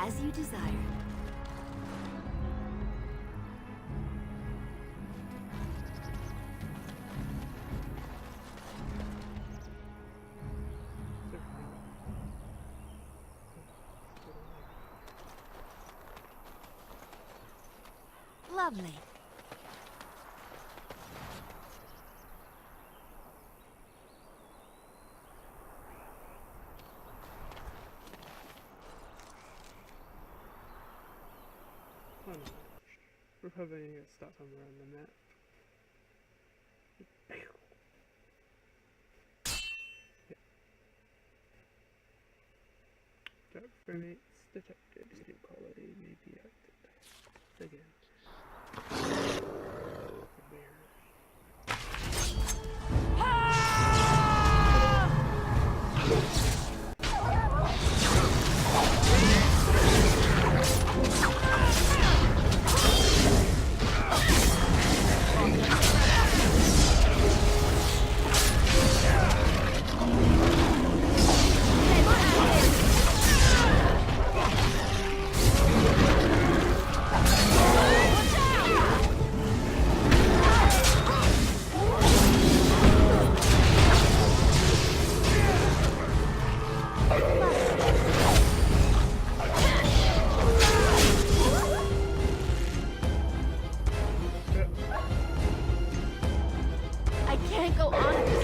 As you desire. Lovely. Oh no. We're probably gonna get stuck somewhere on the map. Dark frames detected. Student quality may be active. Again. I can't go on at this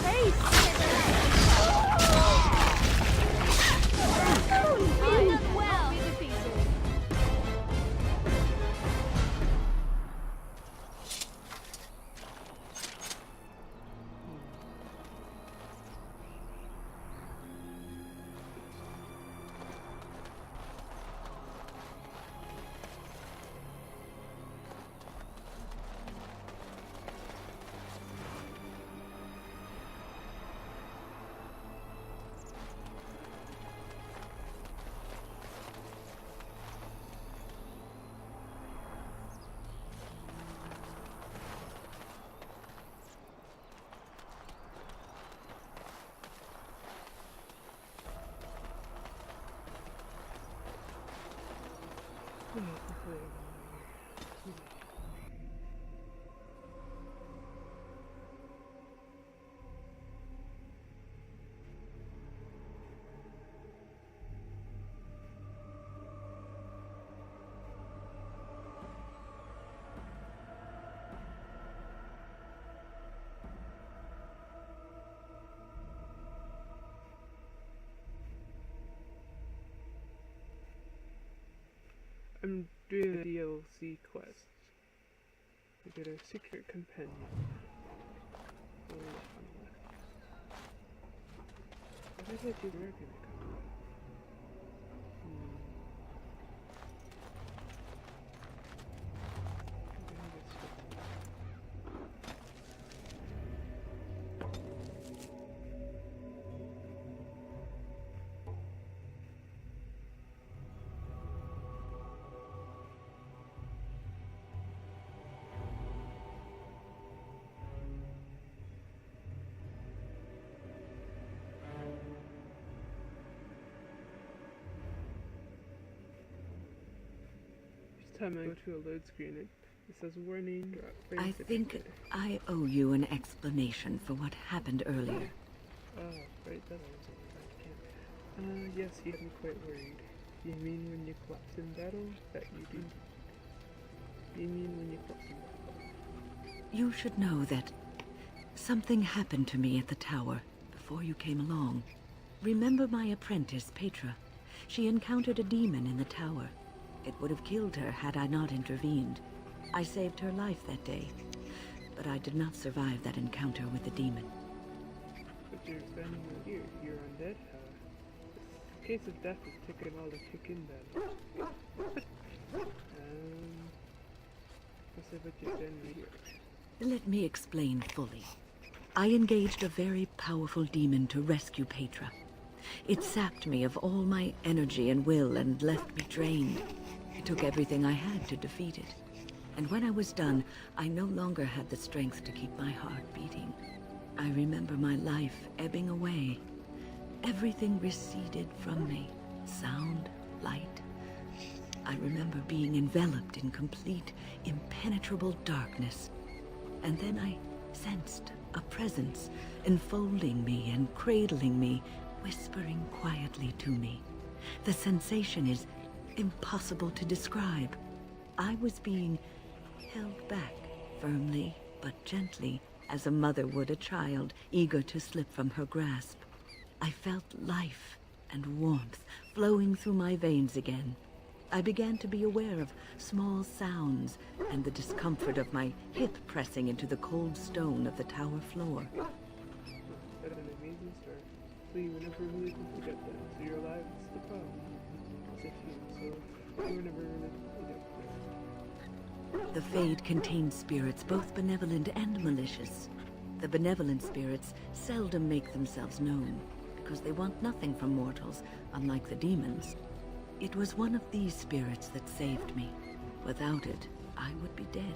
pace. We done well. Be defeated. I'm doing a DLC quest. We get a secret companion. What is it you were gonna come? Time I go to a load screen, it says warning. I think I owe you an explanation for what happened earlier. Right, that's yes, you have me quite worried. You mean when you collapse in battle? That you do. You mean when you collapse in battle? You should know that something happened to me at the tower before you came along. Remember my apprentice, Petra? She encountered a demon in the tower. It would have killed her had I not intervened. I saved her life that day, but I did not survive that encounter with the demon. But you're standing here. You're undead. The case of death is taking a while to kick in then. I said, but you're standing here. Let me explain fully. I engaged a very powerful demon to rescue Petra. It sapped me of all my energy and will and left me drained. It took everything I had to defeat it. And when I was done, I no longer had the strength to keep my heart beating. I remember my life ebbing away. Everything receded from me. Sound, light. I remember being enveloped in complete, impenetrable darkness. And then I sensed a presence enfolding me and cradling me, whispering quietly to me. The sensation is impossible to describe. I was being held back firmly but gently, as a mother would a child eager to slip from her grasp. I felt life and warmth flowing through my veins again. I began to be aware of small sounds and the discomfort of my hip pressing into the cold stone of the tower floor. That's an amazing start. So you were never really going to get that. So you're alive, it's the problem. It's a few, so you were never really going to get that. The Fade contains spirits both benevolent and malicious. The benevolent spirits seldom make themselves known, because they want nothing from mortals, unlike the demons. It was one of these spirits that saved me. Without it, I would be dead.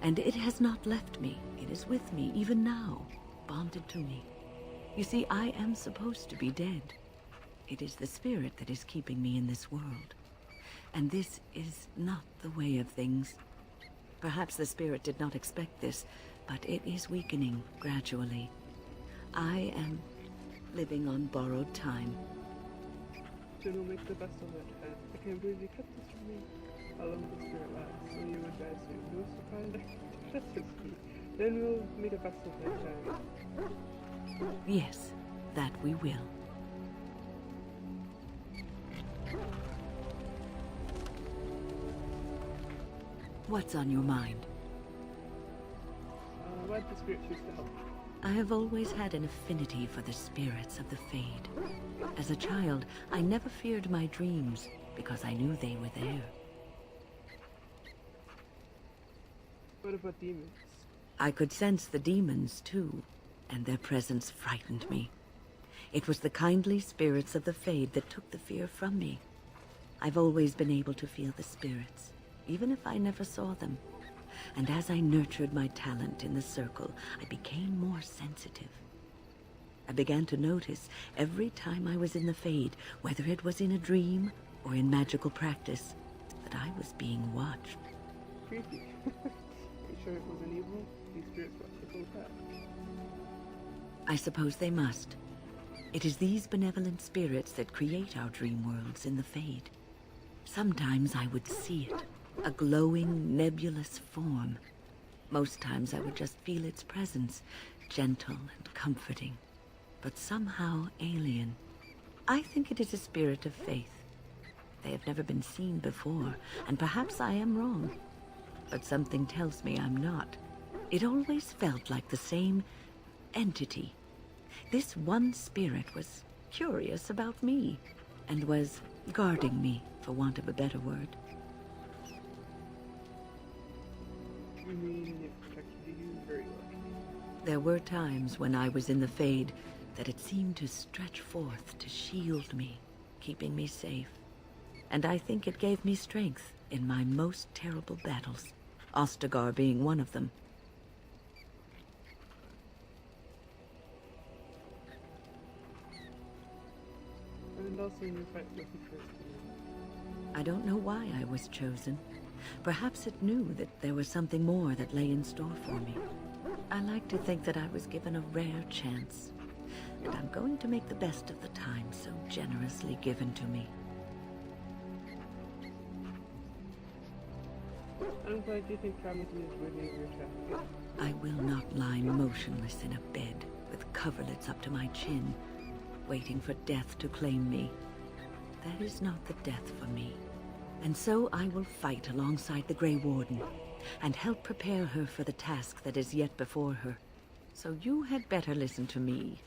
And it has not left me. It is with me, even now, bonded to me. You see, I am supposed to be dead. It is the spirit that is keeping me in this world. And this is not the way of things. Perhaps the spirit did not expect this, but it is weakening gradually. I am living on borrowed time. General, make the best of that time. I can't believe you kept this from me. How long the spirit lasts, so you would die soon. No surprise, that's just me. Then we'll make the best of that time. Yes, that we will. What's on your mind? Why'd the spirit choose to help? I have always had an affinity for the spirits of the Fade. As a child, I never feared my dreams because I knew they were there. What about demons? I could sense the demons, too, and their presence frightened me. It was the kindly spirits of the Fade that took the fear from me. I've always been able to feel the spirits, even if I never saw them. And as I nurtured my talent in the circle, I became more sensitive. I began to notice every time I was in the Fade, whether it was in a dream or in magical practice, that I was being watched. Creepy. Are you sure it wasn't evil? These spirits watch the whole time. I suppose they must. It is these benevolent spirits that create our dream worlds in the Fade. Sometimes I would see it, a glowing, nebulous form. Most times I would just feel its presence, gentle and comforting, but somehow alien. I think it is a spirit of faith. They have never been seen before, and perhaps I am wrong. But something tells me I'm not. It always felt like the same entity. This one spirit was curious about me, and was guarding me, for want of a better word. You mean it protected you? Very lucky. There were times when I was in the Fade that it seemed to stretch forth to shield me, keeping me safe. And I think it gave me strength in my most terrible battles, Ostagar being one of them. And also in your fight with the first. I don't know why I was chosen. Perhaps it knew that there was something more that lay in store for me. I like to think that I was given a rare chance, and I'm going to make the best of the time so generously given to me. I'm glad you think Hamilton is worthy of your chance. I will not lie motionless in a bed with coverlets up to my chin, waiting for death to claim me. That is not the death for me. And so I will fight alongside the Grey Warden, and help prepare her for the task that is yet before her. So you had better listen to me,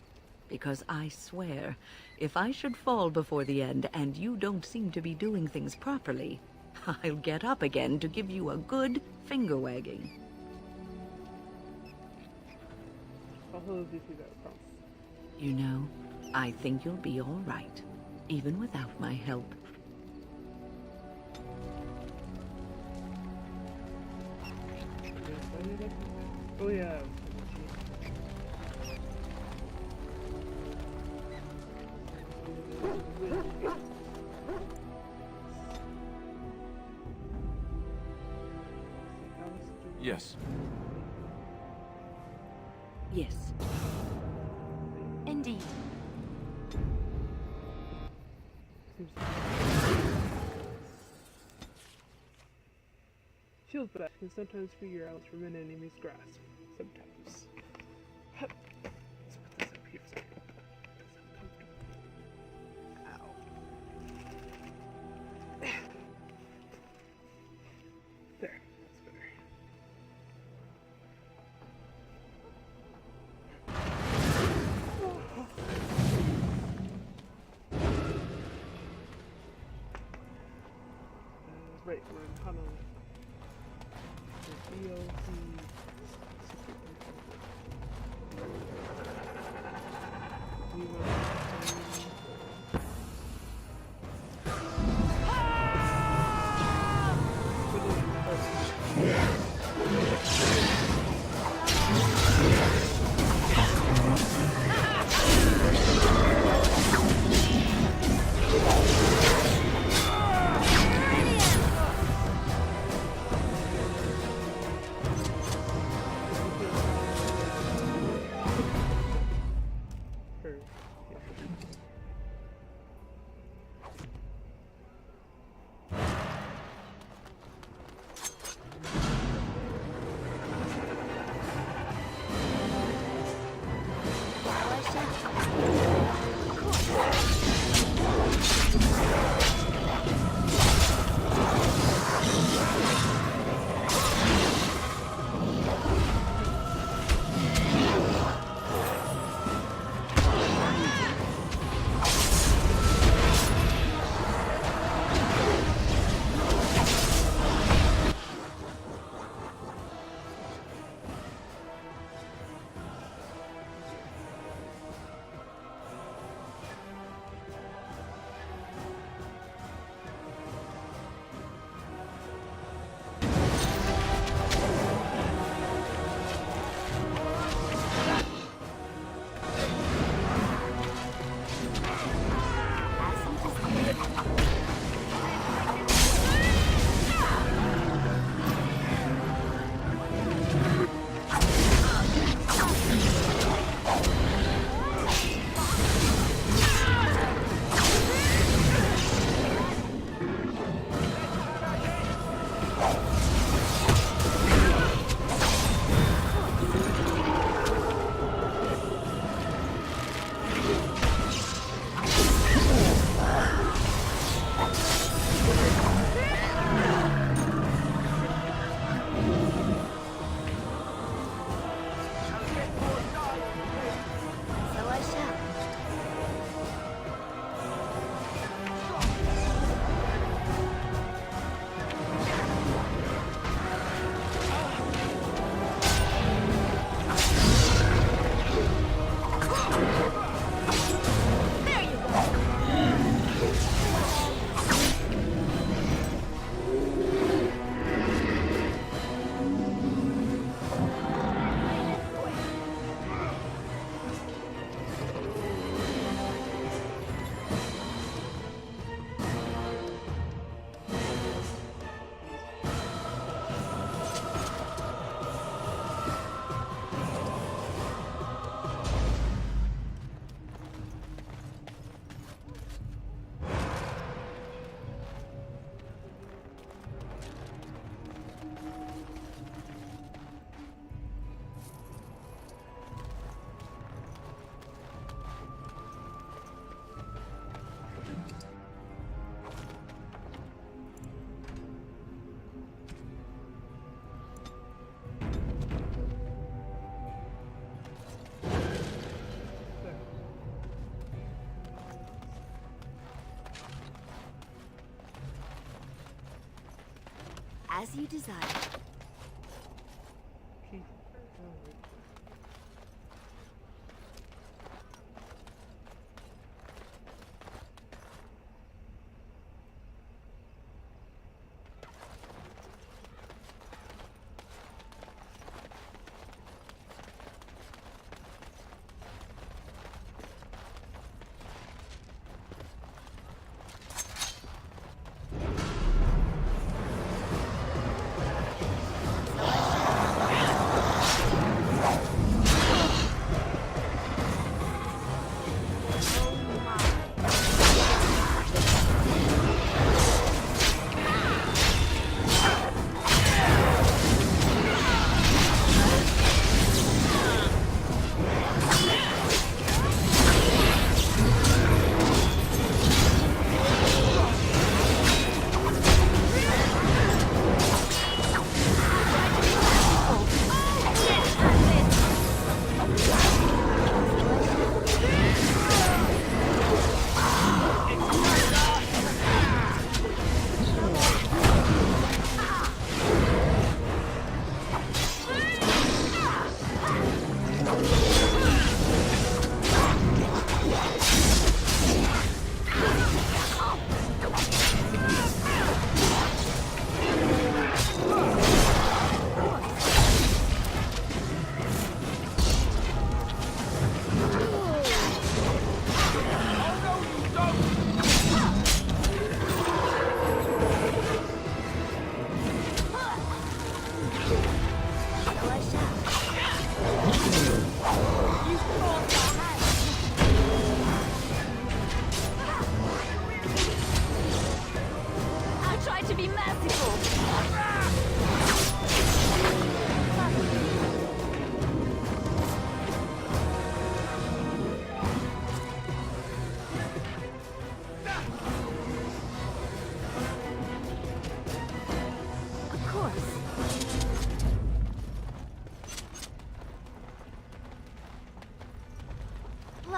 because I swear, if I should fall before the end and you don't seem to be doing things properly, I'll get up again to give you a good finger-wagging. I'll hold you to that promise. You know, I think you'll be all right, even without my help. Oh yeah. Yes. Yes. Indeed. Seems Shield back can sometimes figure out from an enemy's grasp. Sometimes. Let's put this up here so I can put this uncomfortable. Ow. There, that's better. Right, we're in Honolulu. The DLC secret we want As you desire. keep. Alright.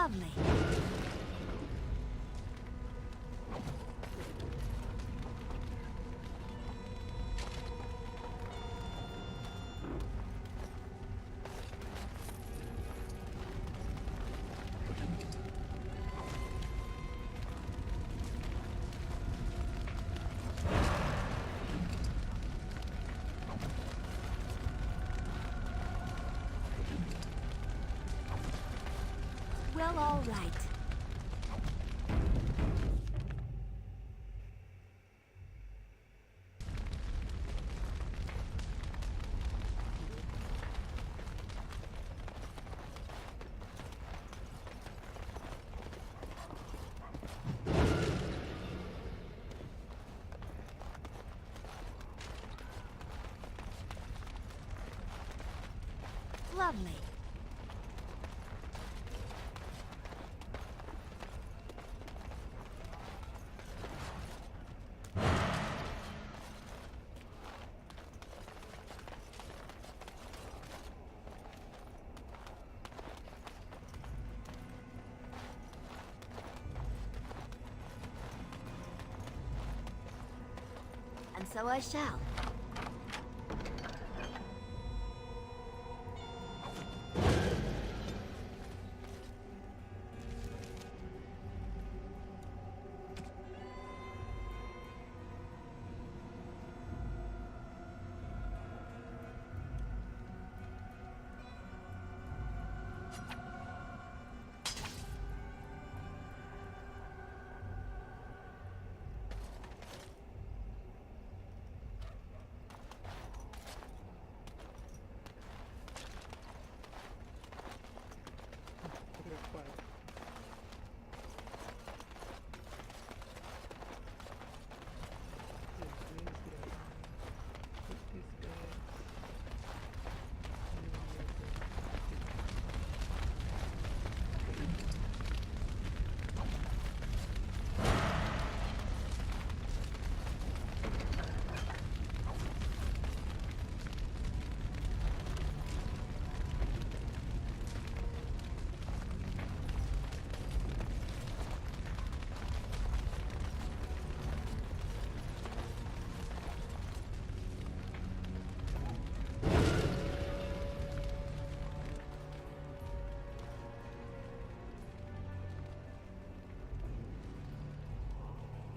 Lovely. Well, all right. Lovely. And so I shall.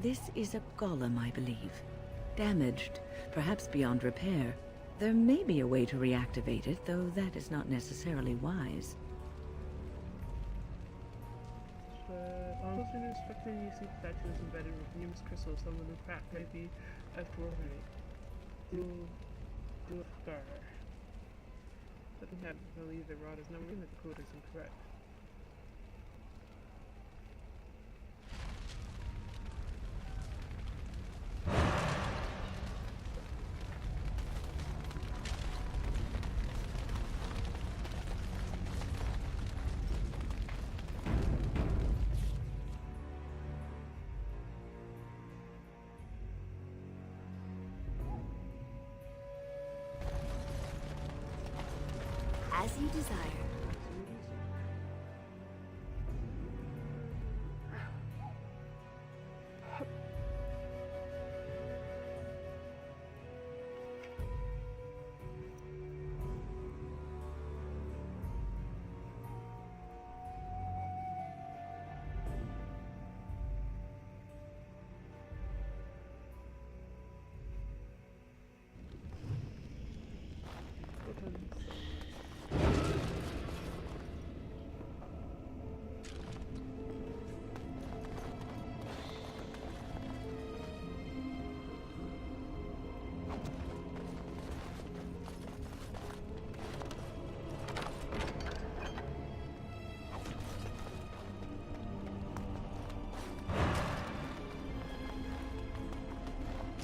This is a golem, I believe. Damaged, perhaps beyond repair. There may be a way to reactivate it, though that is not necessarily wise. Also, an instructor using protections embedded with numerous crystals, someone who cracked may be a coordinate. Dulfgar. Something had to believe that Rod is number one, that the code is incorrect. As you desire.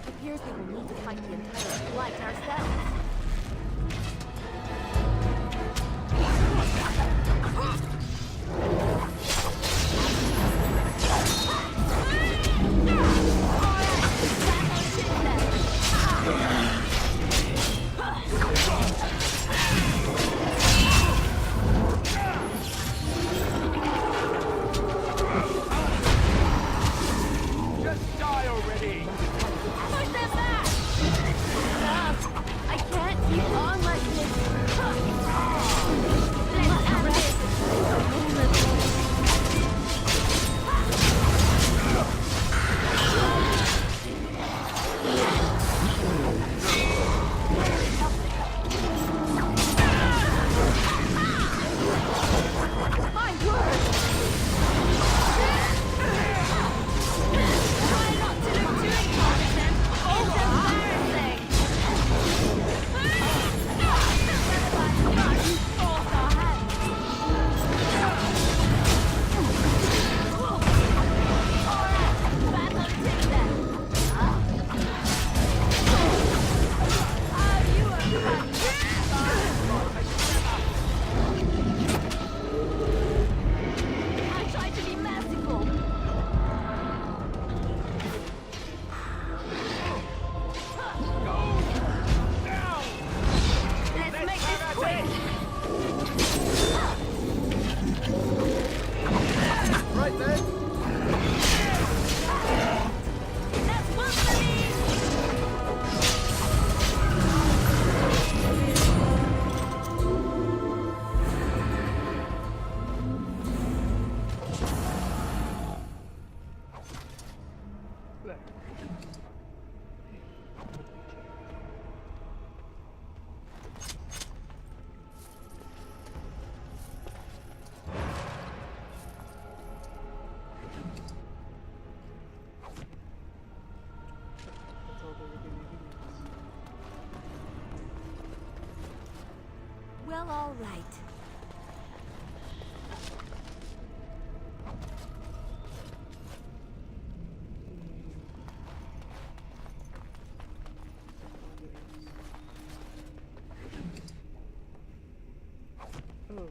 Appears we will need to fight the entire flight ourselves. Well, all right. Oh.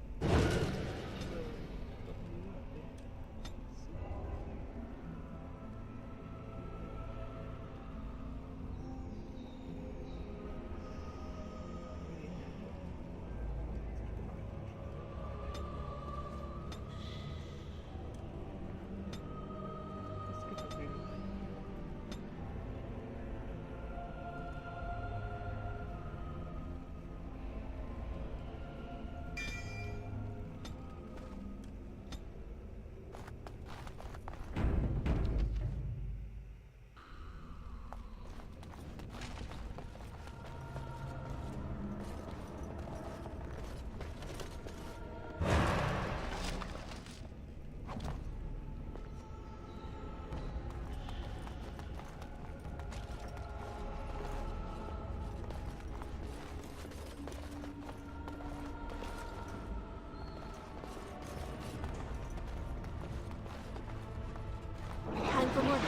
Time for more.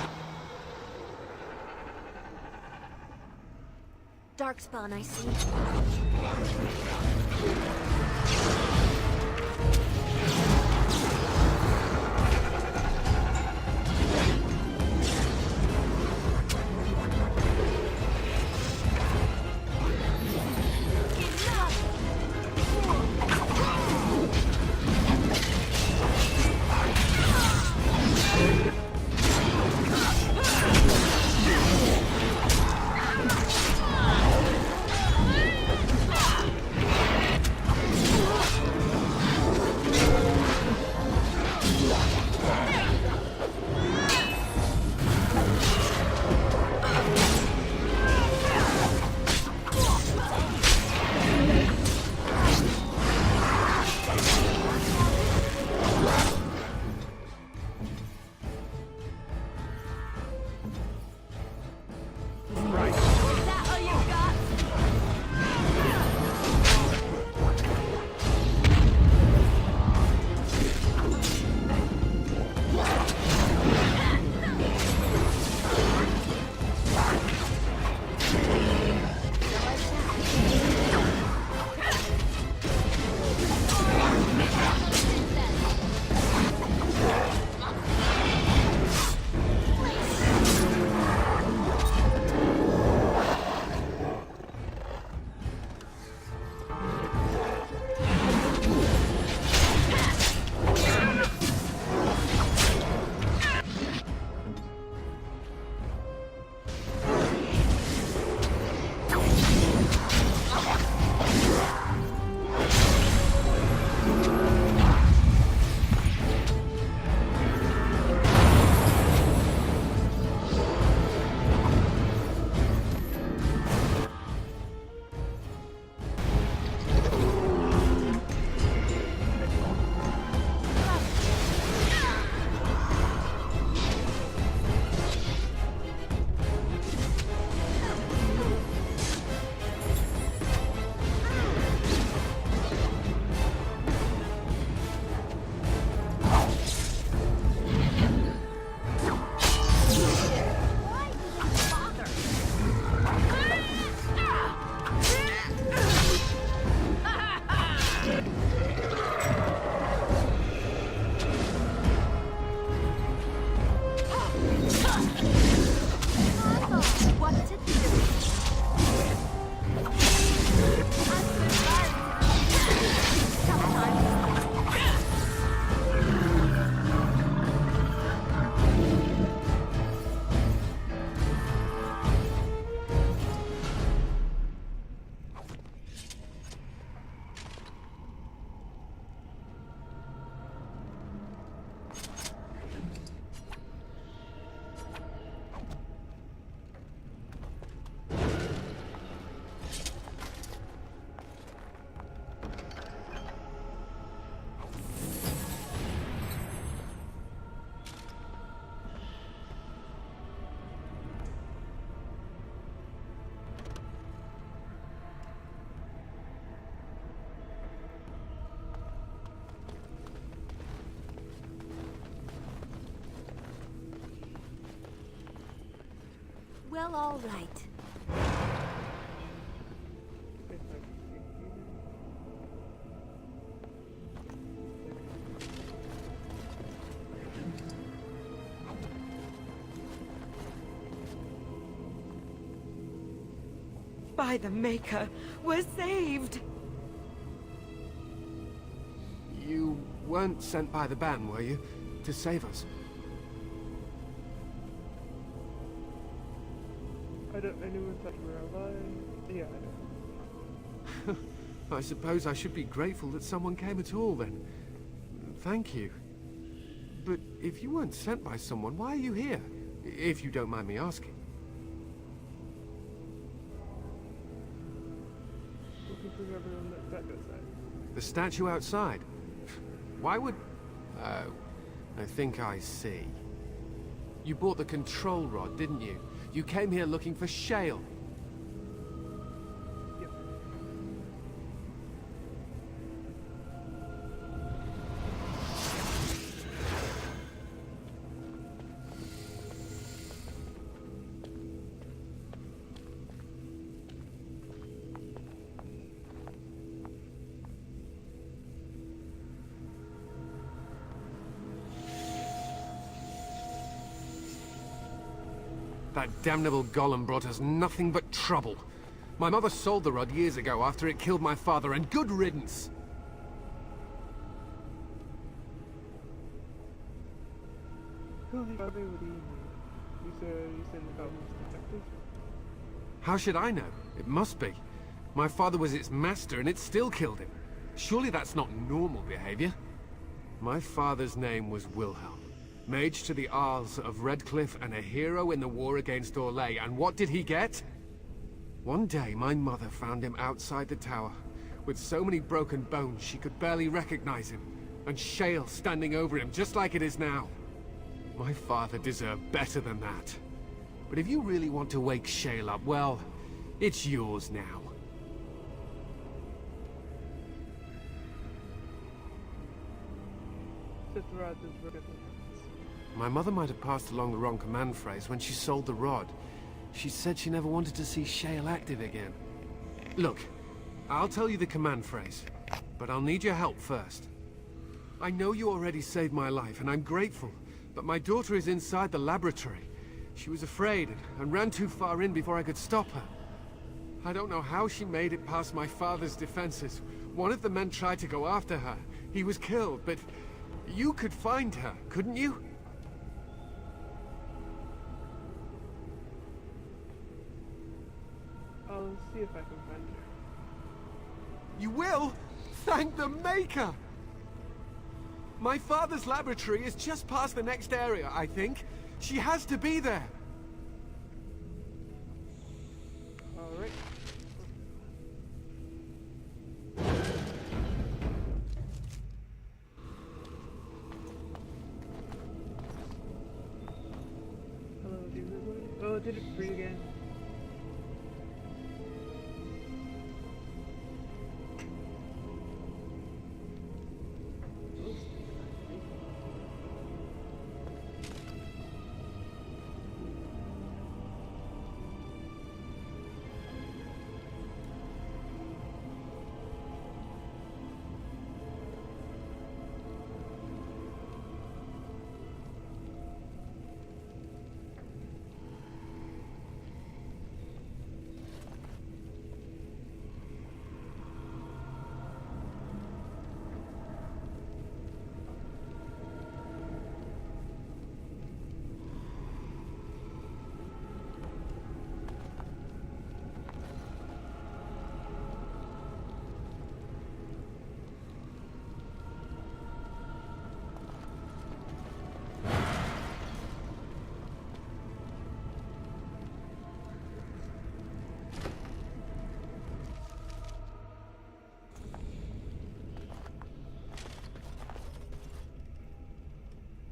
Darkspawn, I see. Well, all right. If I can get here. By the Maker, we're saved! You weren't sent by the ban, were you? To save us? I don't. Anyone thought you were alive? Yeah, I don't. I suppose I should be grateful that someone came at all, then. Thank you. But if you weren't sent by someone, why are you here? If you don't mind me asking. Looking for everyone that's back outside. The statue outside? Why would... Oh, I think I see. You bought the control rod, didn't you? You came here looking for Shale. Yep. That damnable golem brought us nothing but trouble. My mother sold the rod years ago after it killed my father, and good riddance! Who the other would you mean? You said the goblins detective? How should I know? It must be. My father was its master, and it still killed him. Surely that's not normal behavior. My father's name was Wilhelm. Mage to the Arls of Redcliffe and a hero in the war against Orlais, and what did he get? One day, my mother found him outside the tower, with so many broken bones she could barely recognize him, and Shale standing over him just like it is now. My father deserved better than that. But if you really want to wake Shale up, well, it's yours now. Rod is broken. My mother might have passed along the wrong command phrase when she sold the rod. She said she never wanted to see Shale active again. Look, I'll tell you the command phrase, but I'll need your help first. I know you already saved my life, and I'm grateful, but my daughter is inside the laboratory. She was afraid and ran too far in before I could stop her. I don't know how she made it past my father's defenses. One of the men tried to go after her. He was killed, but you could find her, couldn't you? I'll see if I can find her. You will? Thank the Maker! My father's laboratory is just past the next area, I think. She has to be there. Alright. Hello, demon boy. Oh, did it free again?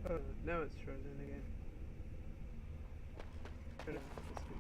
Oh, now it's frozen again. Turn it off the screen.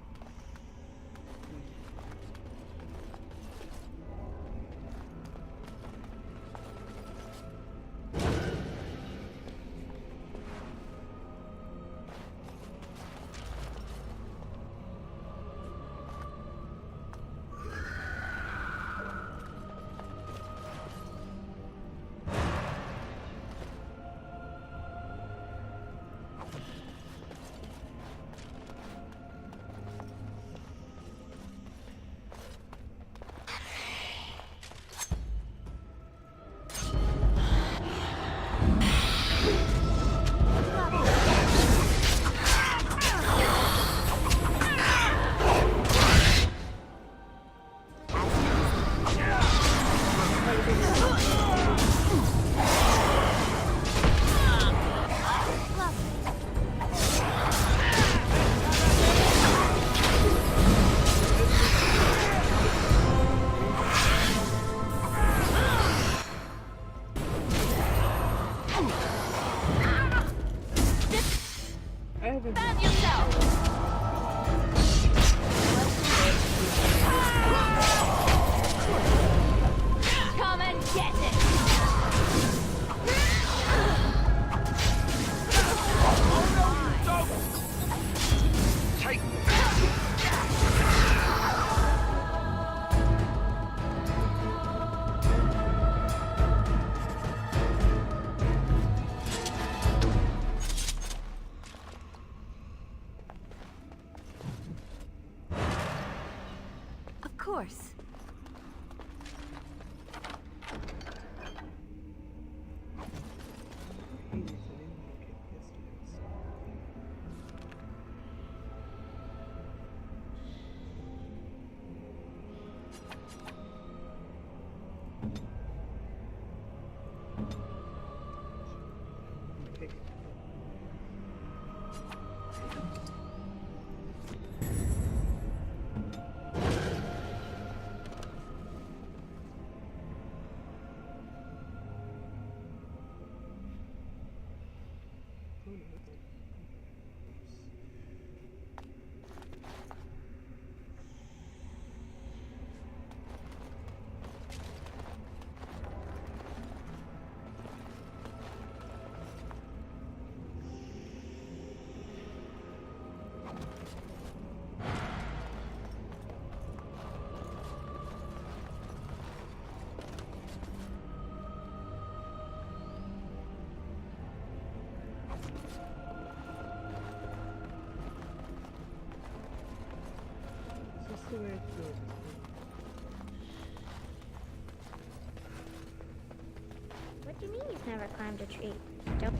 do you mean you've never climbed a tree? Don't.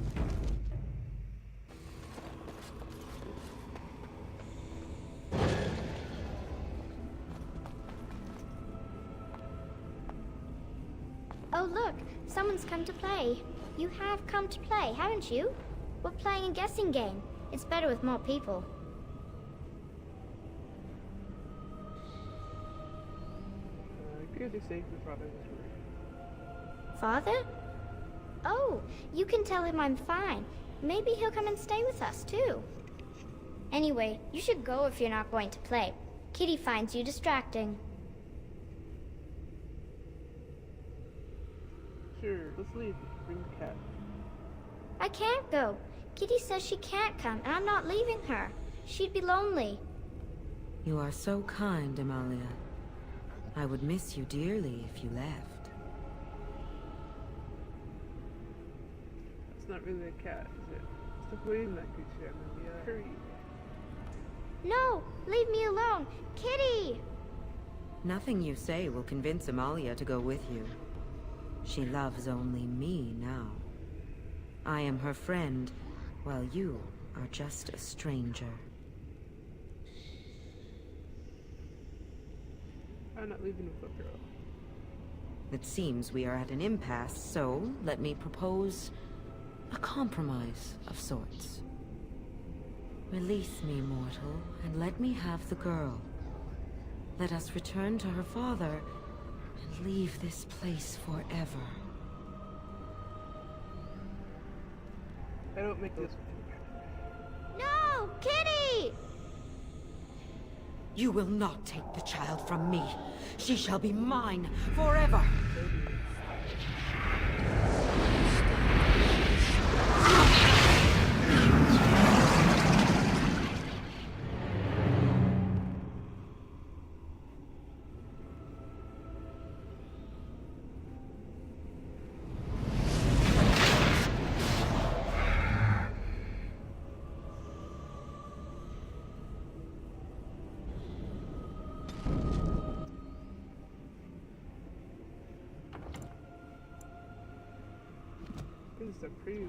Oh look, someone's come to play. You have come to play, haven't you? We're playing a guessing game. It's better with more people. Good to say your father was worried. Father? Oh, you can tell him I'm fine. Maybe he'll come and stay with us, too. Anyway, you should go if you're not going to play. Kitty finds you distracting. Sure, let's leave. Bring the cat. I can't go. Kitty says she can't come, and I'm not leaving her. She'd be lonely. You are so kind, Amalia. I would miss you dearly if you left. It's not really a cat, is it? Stop waving that good shit, Amelia. Hurry. No, leave me alone. Kitty! Nothing you say will convince Amalia to go with you. She loves only me now. I am her friend, while you are just a stranger. I'm not leaving with a girl. It seems we are at an impasse, so let me propose a compromise of sorts. Release me, mortal, and let me have the girl. Let us return to her father and leave this place forever. I don't make this. No! Kitty! You will not take the child from me. She shall be mine forever. This is a pretty.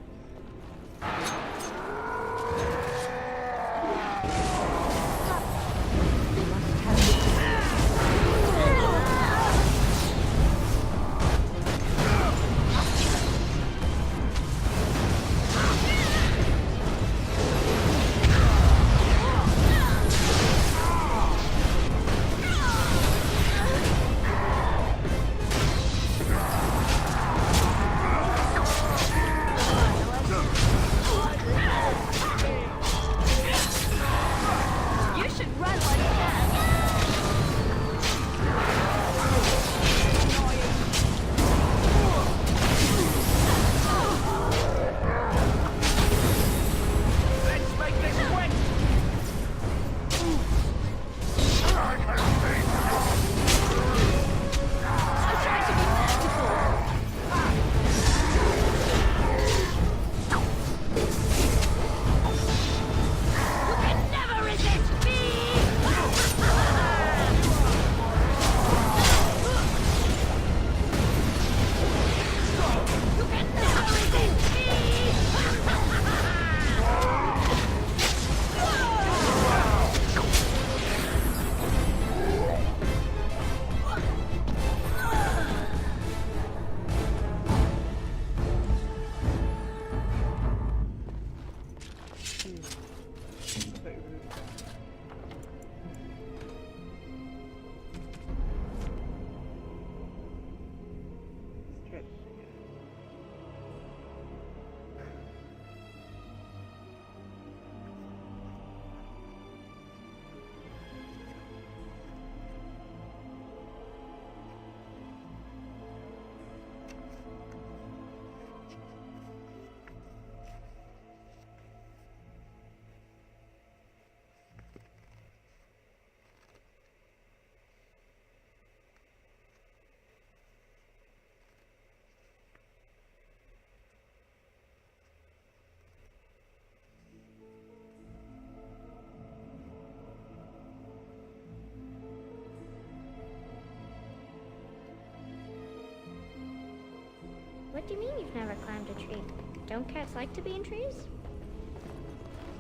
What do you mean you've never climbed a tree? Don't cats like to be in trees?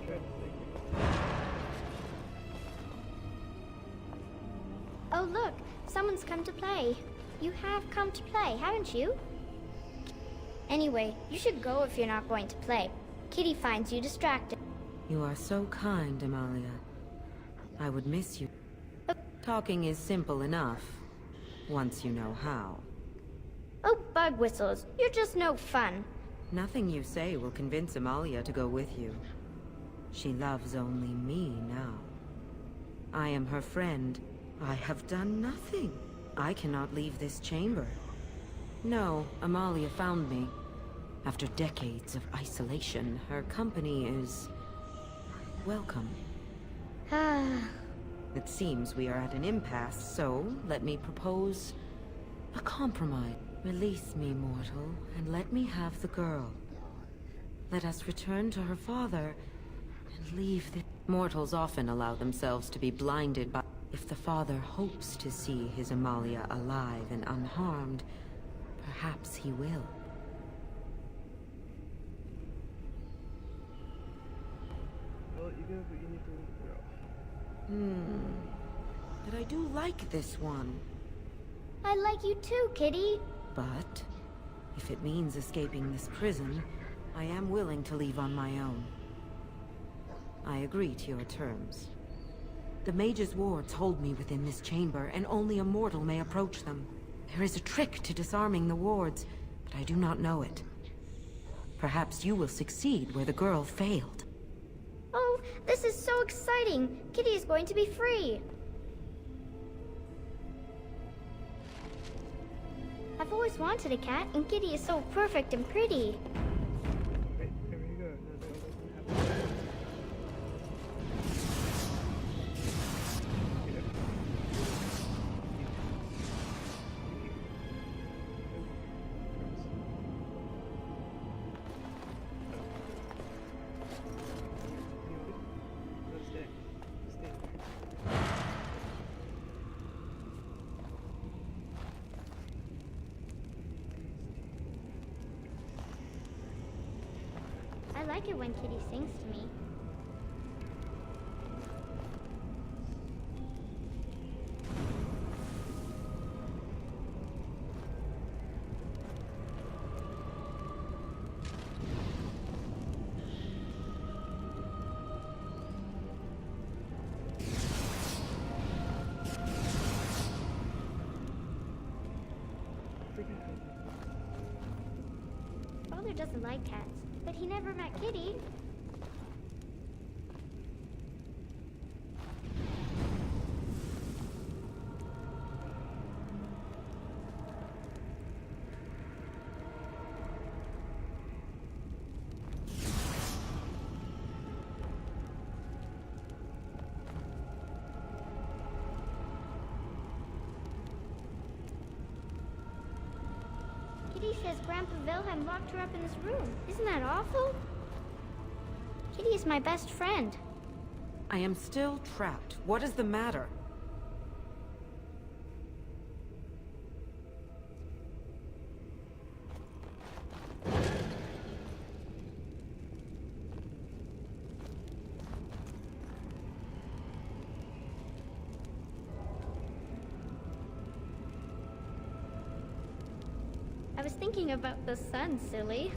Try to think. Oh, look, someone's come to play. You have come to play, haven't you? Anyway, you should go if you're not going to play. Kitty finds you distracted. You are so kind, Amalia. I would miss you. Talking is simple enough, once you know how. Oh, bug whistles, you're just no fun. Nothing you say will convince Amalia to go with you. She loves only me now. I am her friend. I have done nothing. I cannot leave this chamber. No, Amalia found me. After decades of isolation, her company is welcome. It seems we are at an impasse, so let me propose a compromise. Release me, mortal, and let me have the girl. Let us return to her father and leave the... Mortals often allow themselves to be blinded by... If the father hopes to see his Amalia alive and unharmed, perhaps he will. I'll let you go, but you need to leave the girl. But I do like this one. I like you too, Kitty. But if it means escaping this prison, I am willing to leave on my own. I agree to your terms. The mage's wards hold me within this chamber, and only a mortal may approach them. There is a trick to disarming the wards, but I do not know it. Perhaps you will succeed where the girl failed. Oh, this is so exciting. Kitty is going to be free. I've always wanted a cat, and Kitty is so perfect and pretty. Wait, there you go. Now the girl doesn't have to... I like it when Kitty sings to me. Father doesn't like cats, but he never met Kitty. Kitty says Grandpa Wilhelm locked her up in his room. Isn't that awful? Kitty is my best friend. I am still trapped. What is the matter? I was thinking about the sun, silly.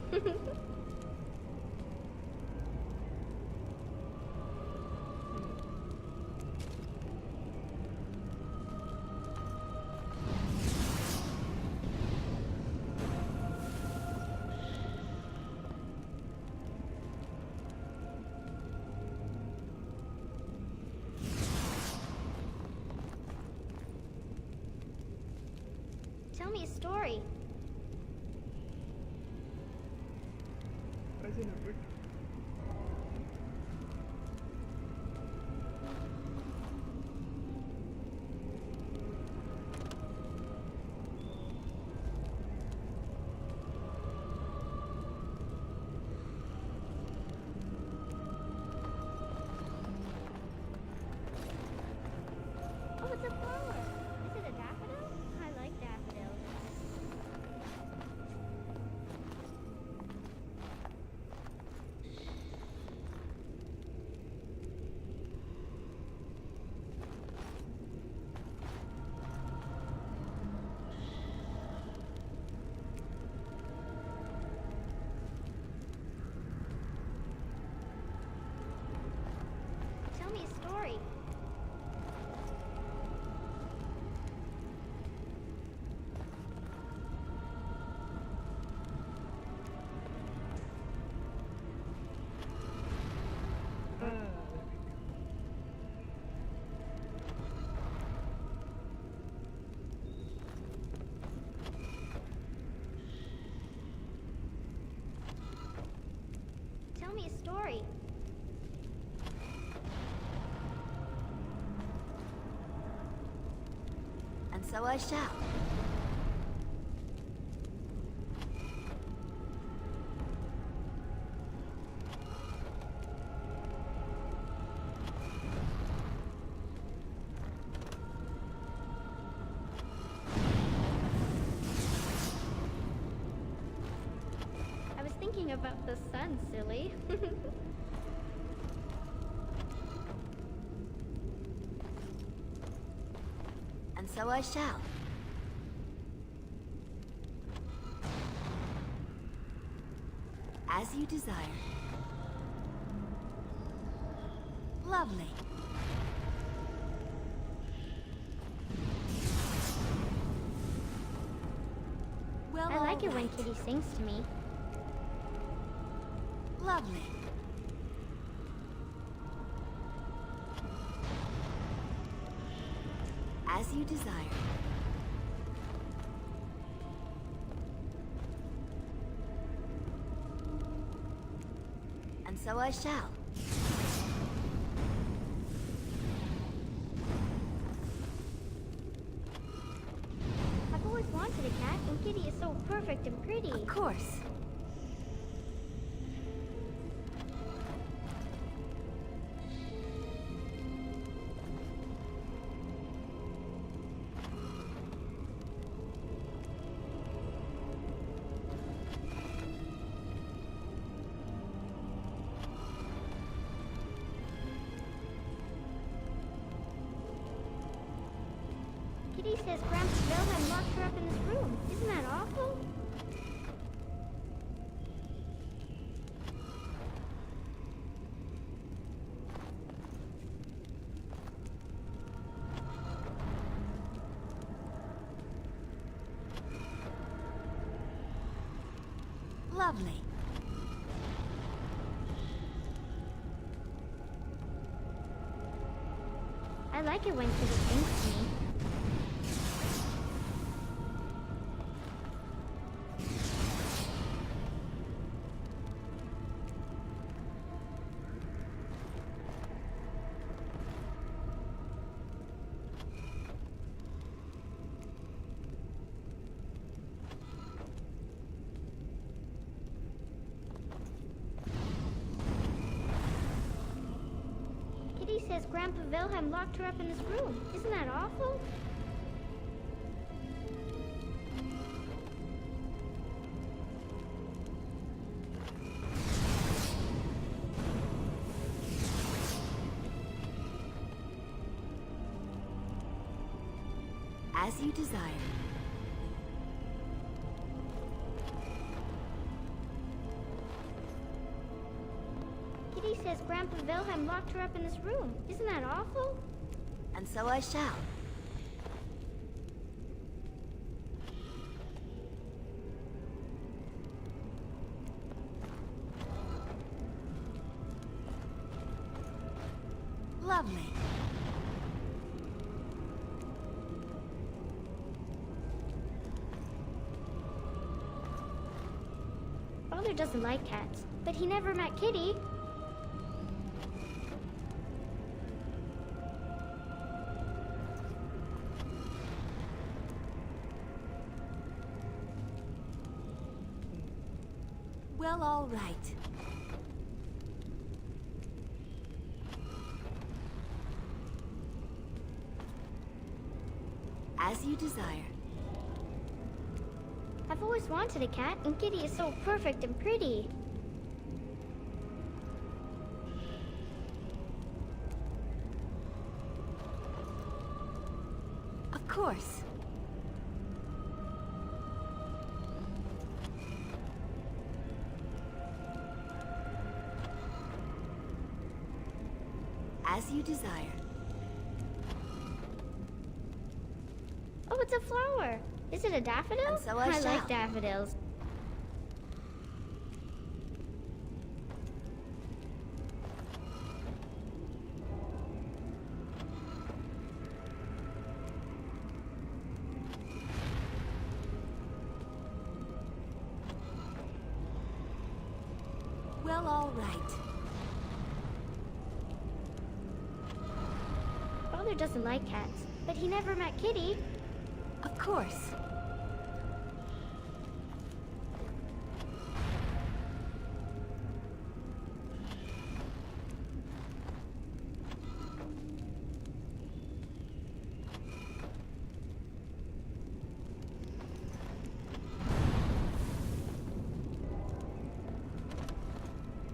Tell me a story. Why is it not working? Oh, it's a flower. Is it a daffodil? I like daffodils. so I shall. I was thinking about the sun, silly. And so I shall. As you desire. Lovely. Well, I like it when alright. Kitty sings to me. Lovely. As you desire. And so I shall. I've always wanted a cat, and Kitty is so perfect and pretty. Of course. Kitty says Grandpa Wilhelm locked her up in this room. Isn't that awful? Lovely. I like it when Kitty sings to me. Kitty says Grandpa Wilhelm locked her up in this room. Isn't that awful? As you desire. Kitty says Grandpa Wilhelm locked her up in this room. Isn't that awful? And so I shall. Lovely. Father doesn't like cats, but he never met Kitty. Well, all right. As you desire. I've always wanted a cat, and Kitty is so perfect and pretty. Of course. As you desire. Oh, it's a flower. Is it a daffodil? And so I shall. like daffodils. Well, all right. Father doesn't like cats, but he never met Kitty. course.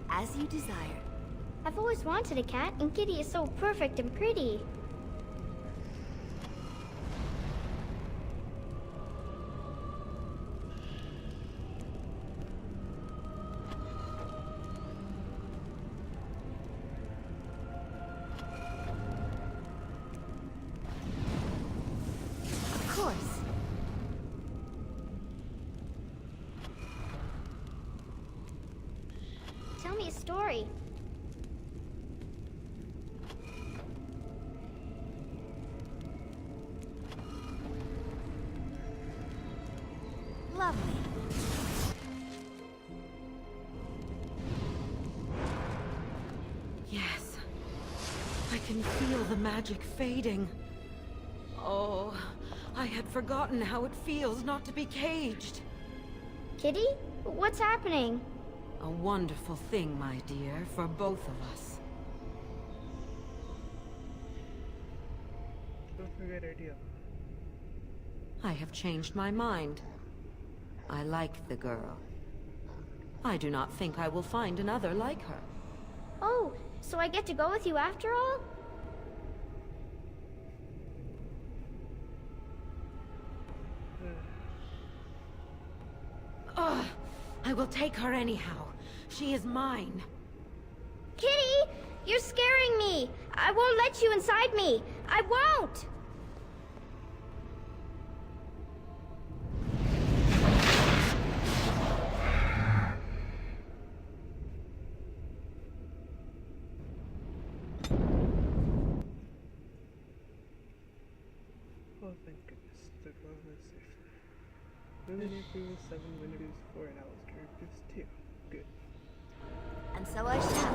As you desire. I've always wanted a cat, and Kitty is so perfect and pretty. Of course. Tell me a story. Lovely. Yes. I can feel the magic fading. Oh, I had forgotten how it feels not to be caged. Kitty? What's happening? A wonderful thing, my dear, for both of us. Don't forget our deal. I have changed my mind. I like the girl. I do not think I will find another like her. Oh, so I get to go with you after all? Ugh, I will take her anyhow. She is mine. Kitty! You're scaring me! I won't let you inside me! I won't! Oh, thank goodness. The girl is safe. Luminary Cruise 7, Winter Cruise 4, and Alistair Cruise 2. Good. And so I shall.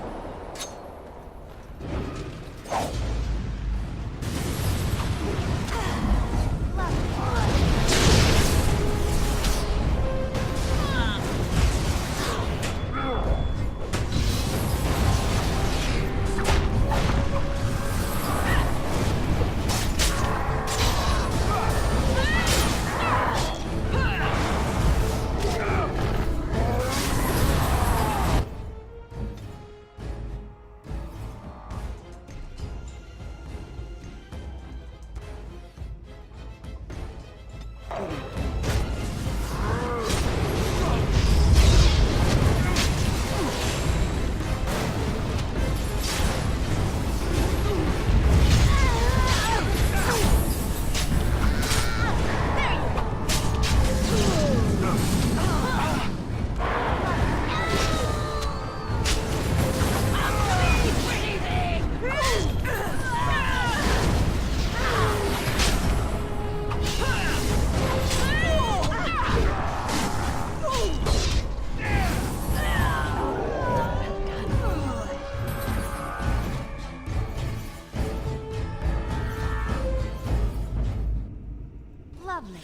Lovely.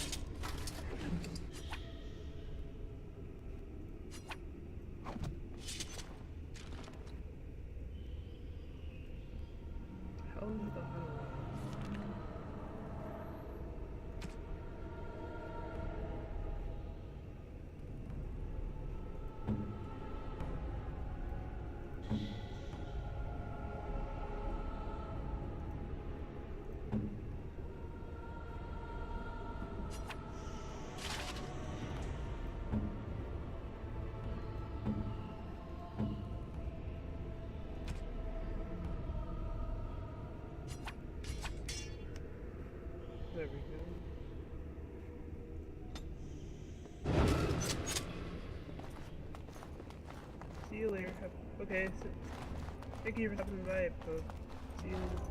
How the hell? There we go. See you later. Okay, so thank you for stopping by, folks. See you later.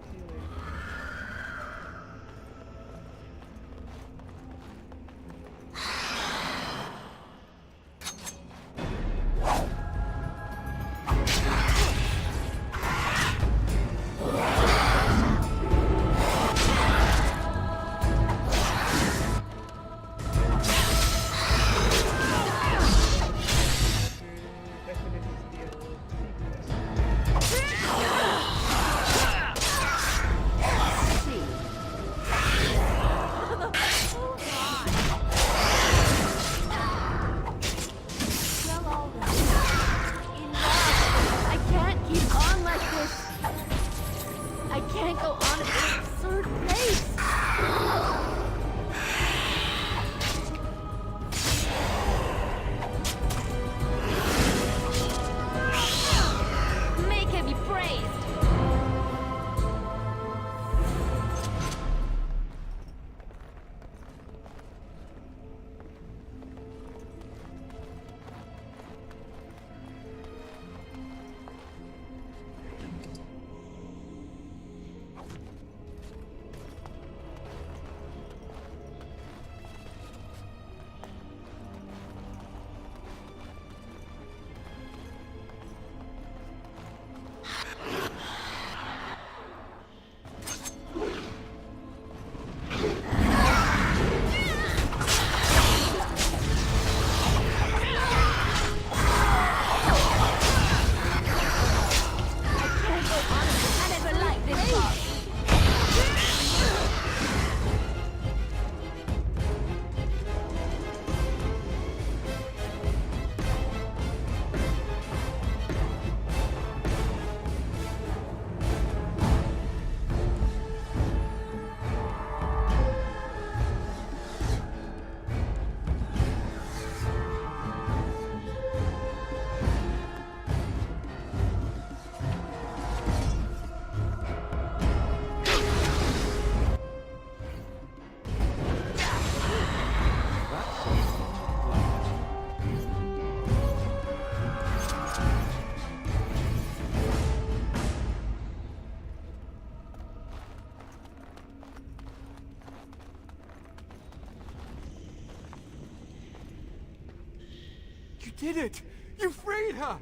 did it! You freed her!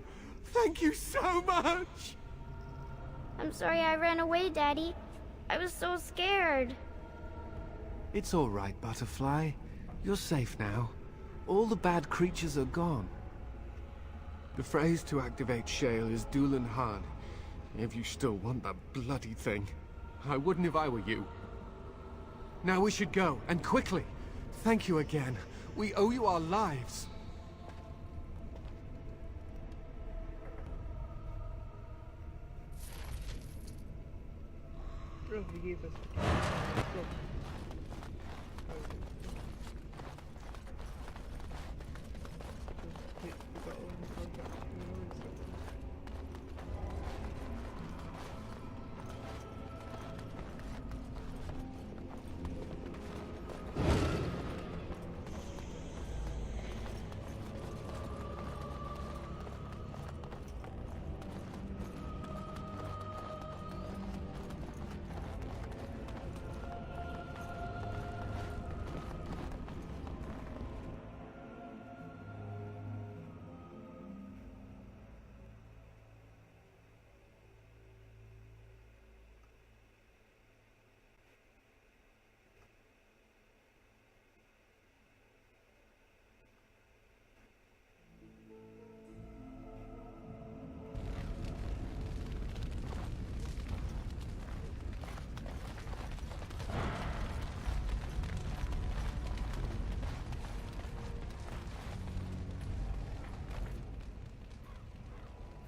Thank you so much! I'm sorry I ran away, Daddy. I was so scared. It's all right, Butterfly. You're safe now. All the bad creatures are gone. The phrase to activate Shale is Dulan Han. If you still want that bloody thing. I wouldn't if I were you. Now we should go, and quickly. Thank you again. We owe you our lives. Oh, he gave us. Oh. We got all the contracts from the Lord, so.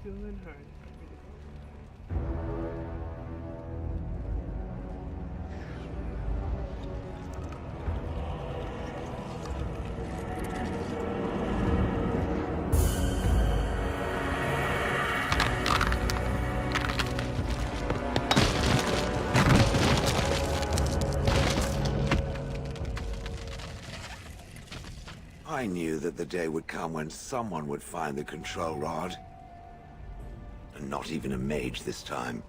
Dulan Han. I knew that the day would come when someone would find the control rod. And not even a mage this time.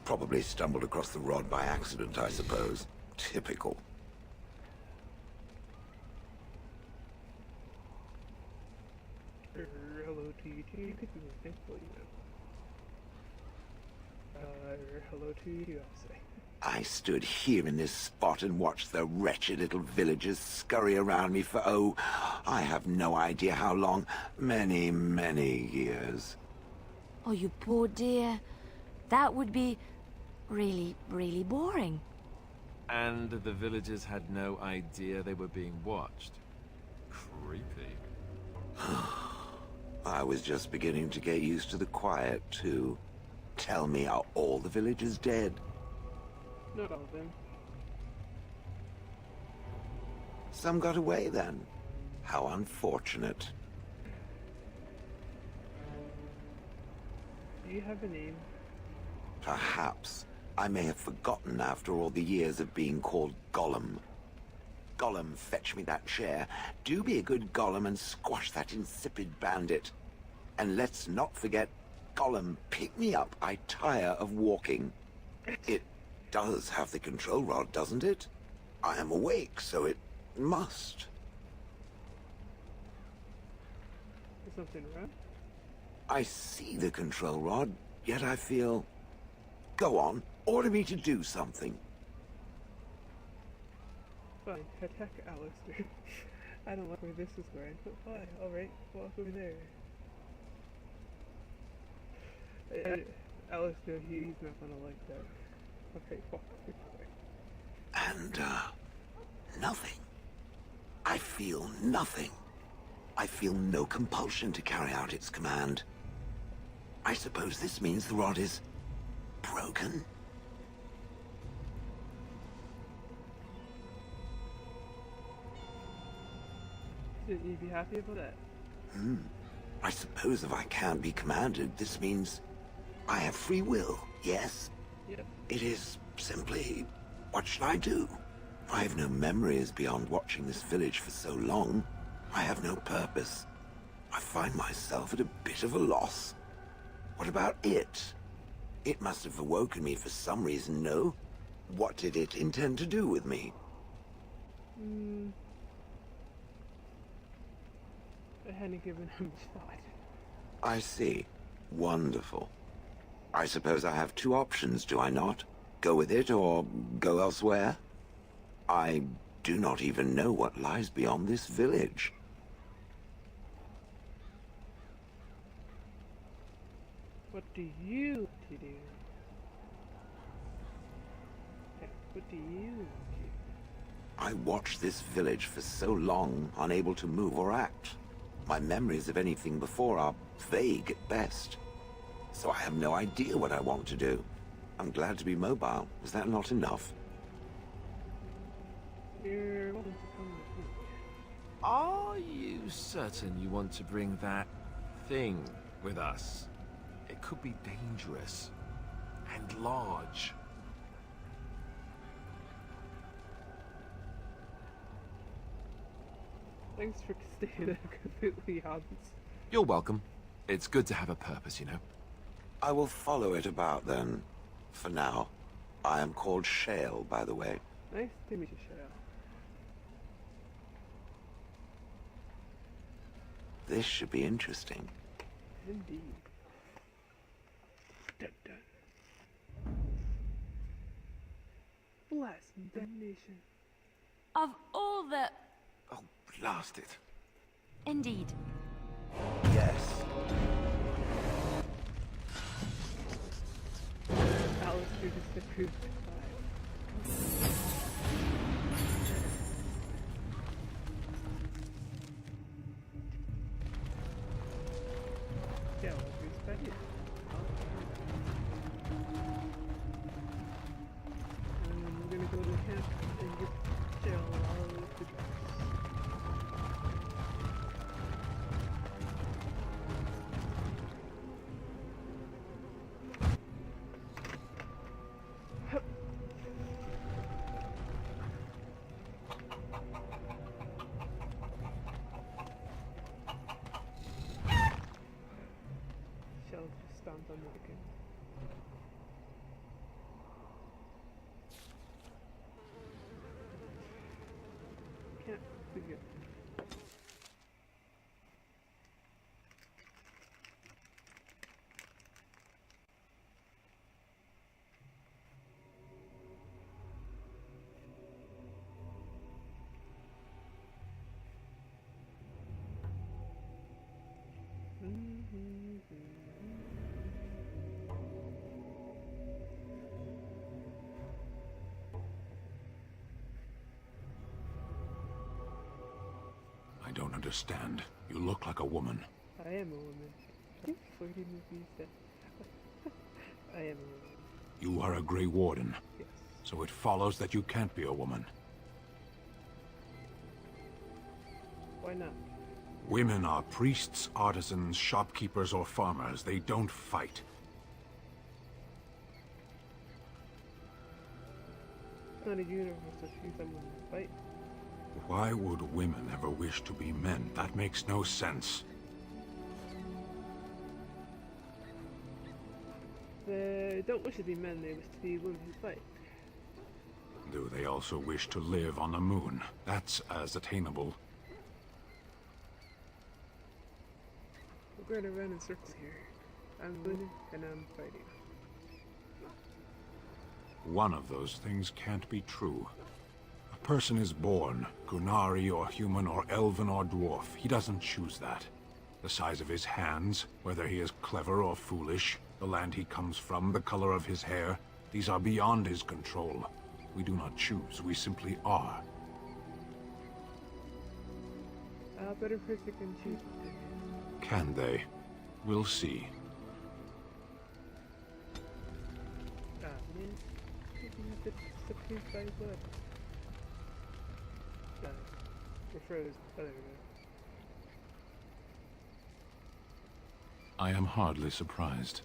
Probably stumbled across the rod by accident, I suppose. Typical. Hello to you too. You could be more thankful, you know. Hello to you too, I'll say. I stood here in this spot and watched the wretched little villagers scurry around me for, oh, I have no idea how long. Many, many years. Oh, you poor dear. That would be really, really boring. And the villagers had no idea they were being watched. Creepy. I was just beginning to get used to the quiet, too. Tell me, are all the villagers dead? Not all of them. Some got away, then. How unfortunate. Do you have a name? Perhaps. I may have forgotten after all the years of being called Gollum. Gollum, fetch me that chair. Do be a good Gollum and squash that insipid bandit. And let's not forget, Gollum, pick me up. I tire of walking. It does have the control rod, doesn't it? I am awake, so it must. Is something wrong? I see the control rod, yet I feel... Go on, order me to do something. Fine, attack Alistair. I don't like where this is going, but fine, alright, walk over there. Alistair, he's not gonna like that. Okay, walk over there. And, nothing. I feel nothing. I feel no compulsion to carry out its command. I suppose this means the rod is... broken? Shouldn't you be happy about that? I suppose if I can't be commanded, this means... I have free will, yes? Yep. It is simply... what should I do? I have no memories beyond watching this village for so long. I have no purpose. I find myself at a bit of a loss. What about it? It must have awoken me for some reason, no? What did it intend to do with me? I hadn't given him thought. I see. Wonderful. I suppose I have two options, do I not? Go with it or go elsewhere? I do not even know what lies beyond this village. What do you want to do? Yeah, what do you want to do? I watched this village for so long, unable to move or act. My memories of anything before are vague at best. So I have no idea what I want to do. I'm glad to be mobile. Is that not enough? You're welcome to come with me. Are you certain you want to bring that thing with us? It could be dangerous and large. Thanks for staying completely honest. You're welcome. It's good to have a purpose, you know. I will follow it about then. For now. I am called Shale, by the way. Nice to meet you, Shale. This should be interesting. Indeed. Dun, dun. Blast damnation. Of all the... Oh, blast it. Indeed. Yes. Alistair just approved the climb. Yeah, well, who's ready? And we're gonna go to the camp and get Shale all of the drugs. Shell just stomped on it again. Can't figure. I don't understand. You look like a woman. I am a woman. You flirting with me, Seth. I am a woman. You are a Grey Warden, Yes. so it follows that you can't be a woman. Why not? Women are priests, artisans, shopkeepers, or farmers. They don't fight. It's not a universe of few someone to fight. Why would women ever wish to be men? That makes no sense. They don't wish to be men, they wish to be women who fight. Do they also wish to live on the moon? That's as attainable. We're going around in circles here. I'm winning and I'm fighting. One of those things can't be true. A person is born, Gunari or human or elven or dwarf. He doesn't choose that. The size of his hands, whether he is clever or foolish, the land he comes from, the color of his hair, these are beyond his control. We do not choose, we simply are. A better person can choose. Can they? We'll see. Ah, man. It's approved by what? We're frozen. Oh, there we go. I am hardly surprised.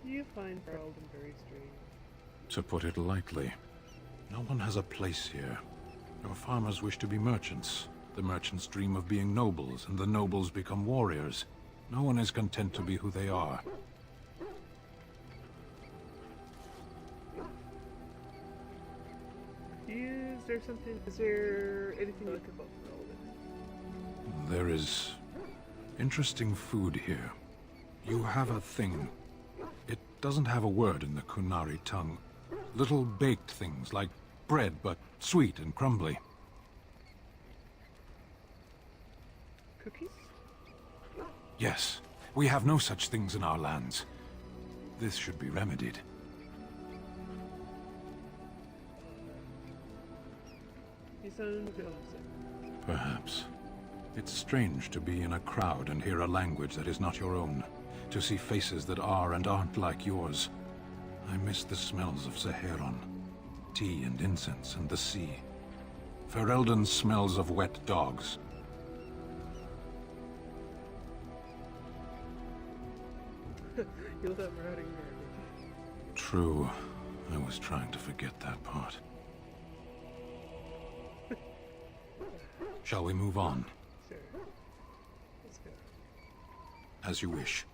You find Faraldon very strange. To put it lightly, no one has a place here. Your farmers wish to be merchants. The merchants dream of being nobles, and the nobles become warriors. No one is content to be who they are. Is there anything you like about Faraldon? There is interesting food here. You have a thing. It doesn't have a word in the Qunari tongue. Little baked things like bread, but sweet and crumbly. Cookies? Yes, we have no such things in our lands. This should be remedied. You sound a bit upset. Perhaps. It's strange to be in a crowd and hear a language that is not your own. To see faces that are and aren't like yours. I miss the smells of Saharan. Tea and incense and the sea. Ferelden smells of wet dogs. You'll have routing garbage. True. I was trying to forget that part. Shall we move on? Sure. Let's go. As you wish.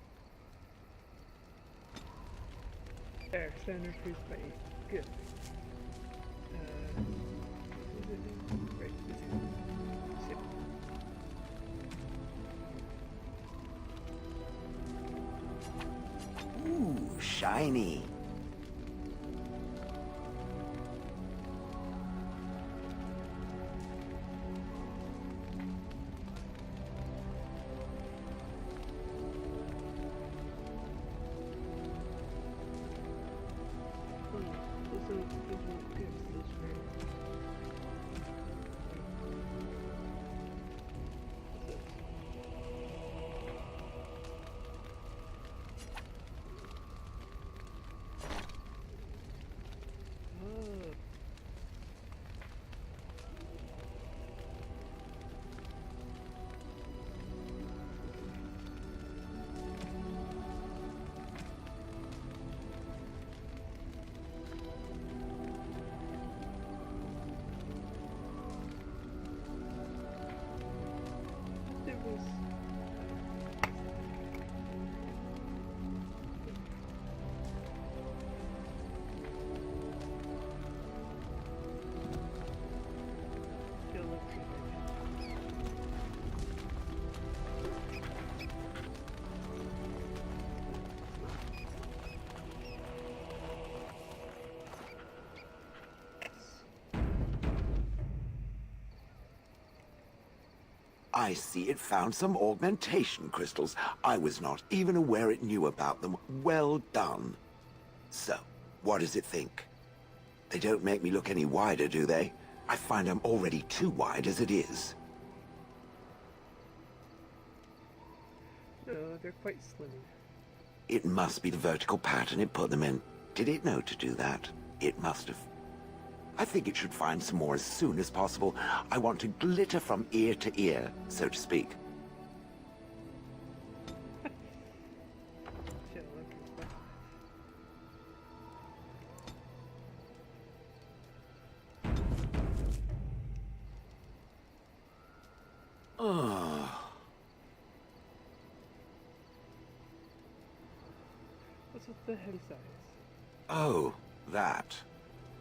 There, standard increased by 8. Good. Is it in? Right, this is. Shit. Ooh, shiny. I see it found some augmentation crystals. I was not even aware it knew about them. Well done. So, what does it think? They don't make me look any wider, do they? I find I'm already too wide as it is. No, they're quite slim. It must be the vertical pattern it put them in. Did it know to do that? It must have. I think it should find some more as soon as possible. I want to glitter from ear to ear, so to speak. Shit, look. What's with the head size? Oh, that.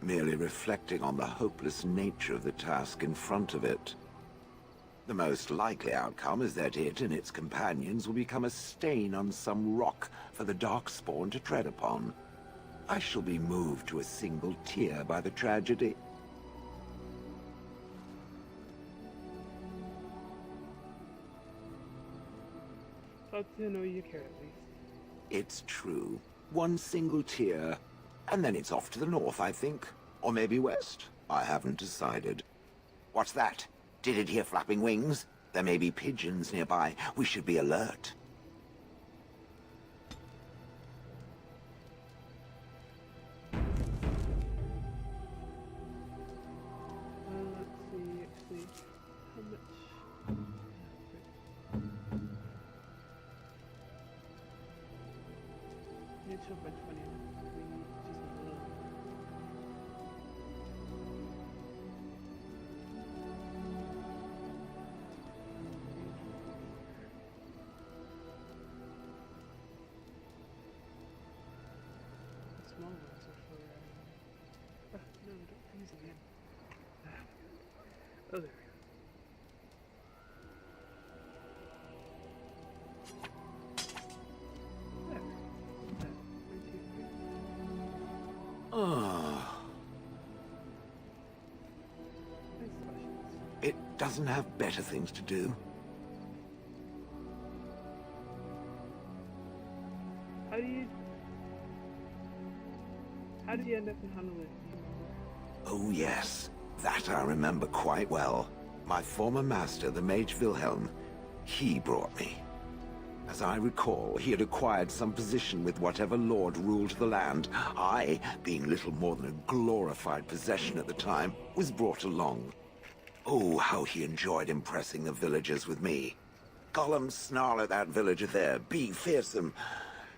Merely reflecting on the hopeless nature of the task in front of it. The most likely outcome is that it and its companions will become a stain on some rock for the Darkspawn to tread upon. I shall be moved to a single tear by the tragedy. Glad to know you care at least. It's true. One single tear, and then it's off to the north, I think. Or maybe west. I haven't decided. What's that? Did it hear flapping wings? There may be pigeons nearby. We should be alert. Let's see, actually, how much... Need to by 20. We just need a little. The small ones are for, no, don't use again. Oh, there we go. doesn't have better things to do. How did you end up in Honolulu? Oh yes, that I remember quite well. My former master, the Mage Wilhelm, he brought me. As I recall, he had acquired some position with whatever lord ruled the land. I, being little more than a glorified possession at the time, was brought along. Oh, how he enjoyed impressing the villagers with me. Gollum snarl at that villager there, be fearsome.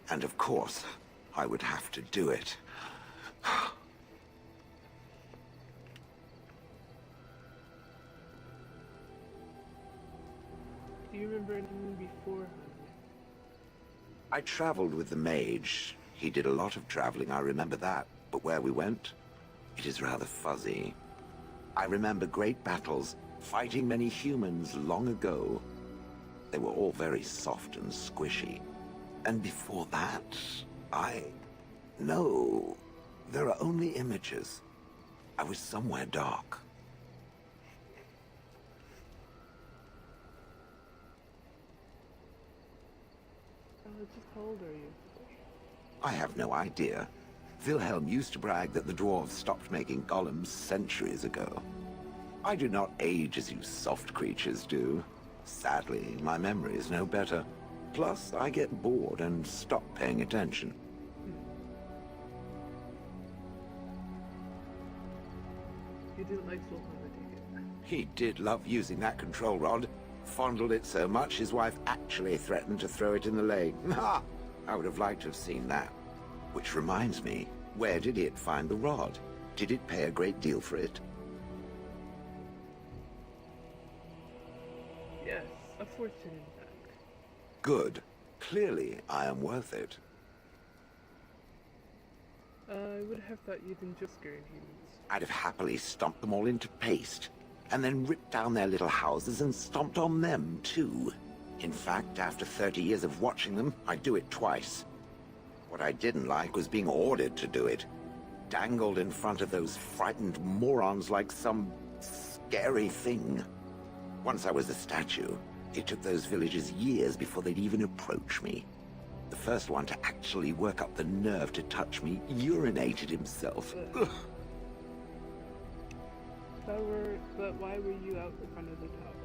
And of course, I would have to do it. Do you remember anything before? I traveled with the mage. He did a lot of traveling, I remember that. But where we went, it is rather fuzzy. I remember great battles, fighting many humans long ago. They were all very soft and squishy. And before that, No, there are only images. I was somewhere dark. Just how old are you? I have no idea. Wilhelm used to brag that the dwarves stopped making golems centuries ago. I do not age as you soft creatures do. Sadly, my memory is no better. Plus, I get bored and stop paying attention. You didn't like Zulfan, I take it. He did love using that control rod. Fondled it so much, his wife actually threatened to throw it in the lake. Ha! I would have liked to have seen that. Which reminds me, where did it find the rod? Did it pay a great deal for it? Yes, a fortune in fact. Good. Clearly, I am worth it. I would have thought you'd been just scaring humans. I'd have happily stomped them all into paste, and then ripped down their little houses and stomped on them, too. In fact, after 30 years of watching them, I'd do it twice. What I didn't like was being ordered to do it. Dangled in front of those frightened morons like some scary thing. Once I was a statue, it took those villagers years before they'd even approach me. The first one to actually work up the nerve to touch me urinated himself. Ugh. But why were you out in front of the tower?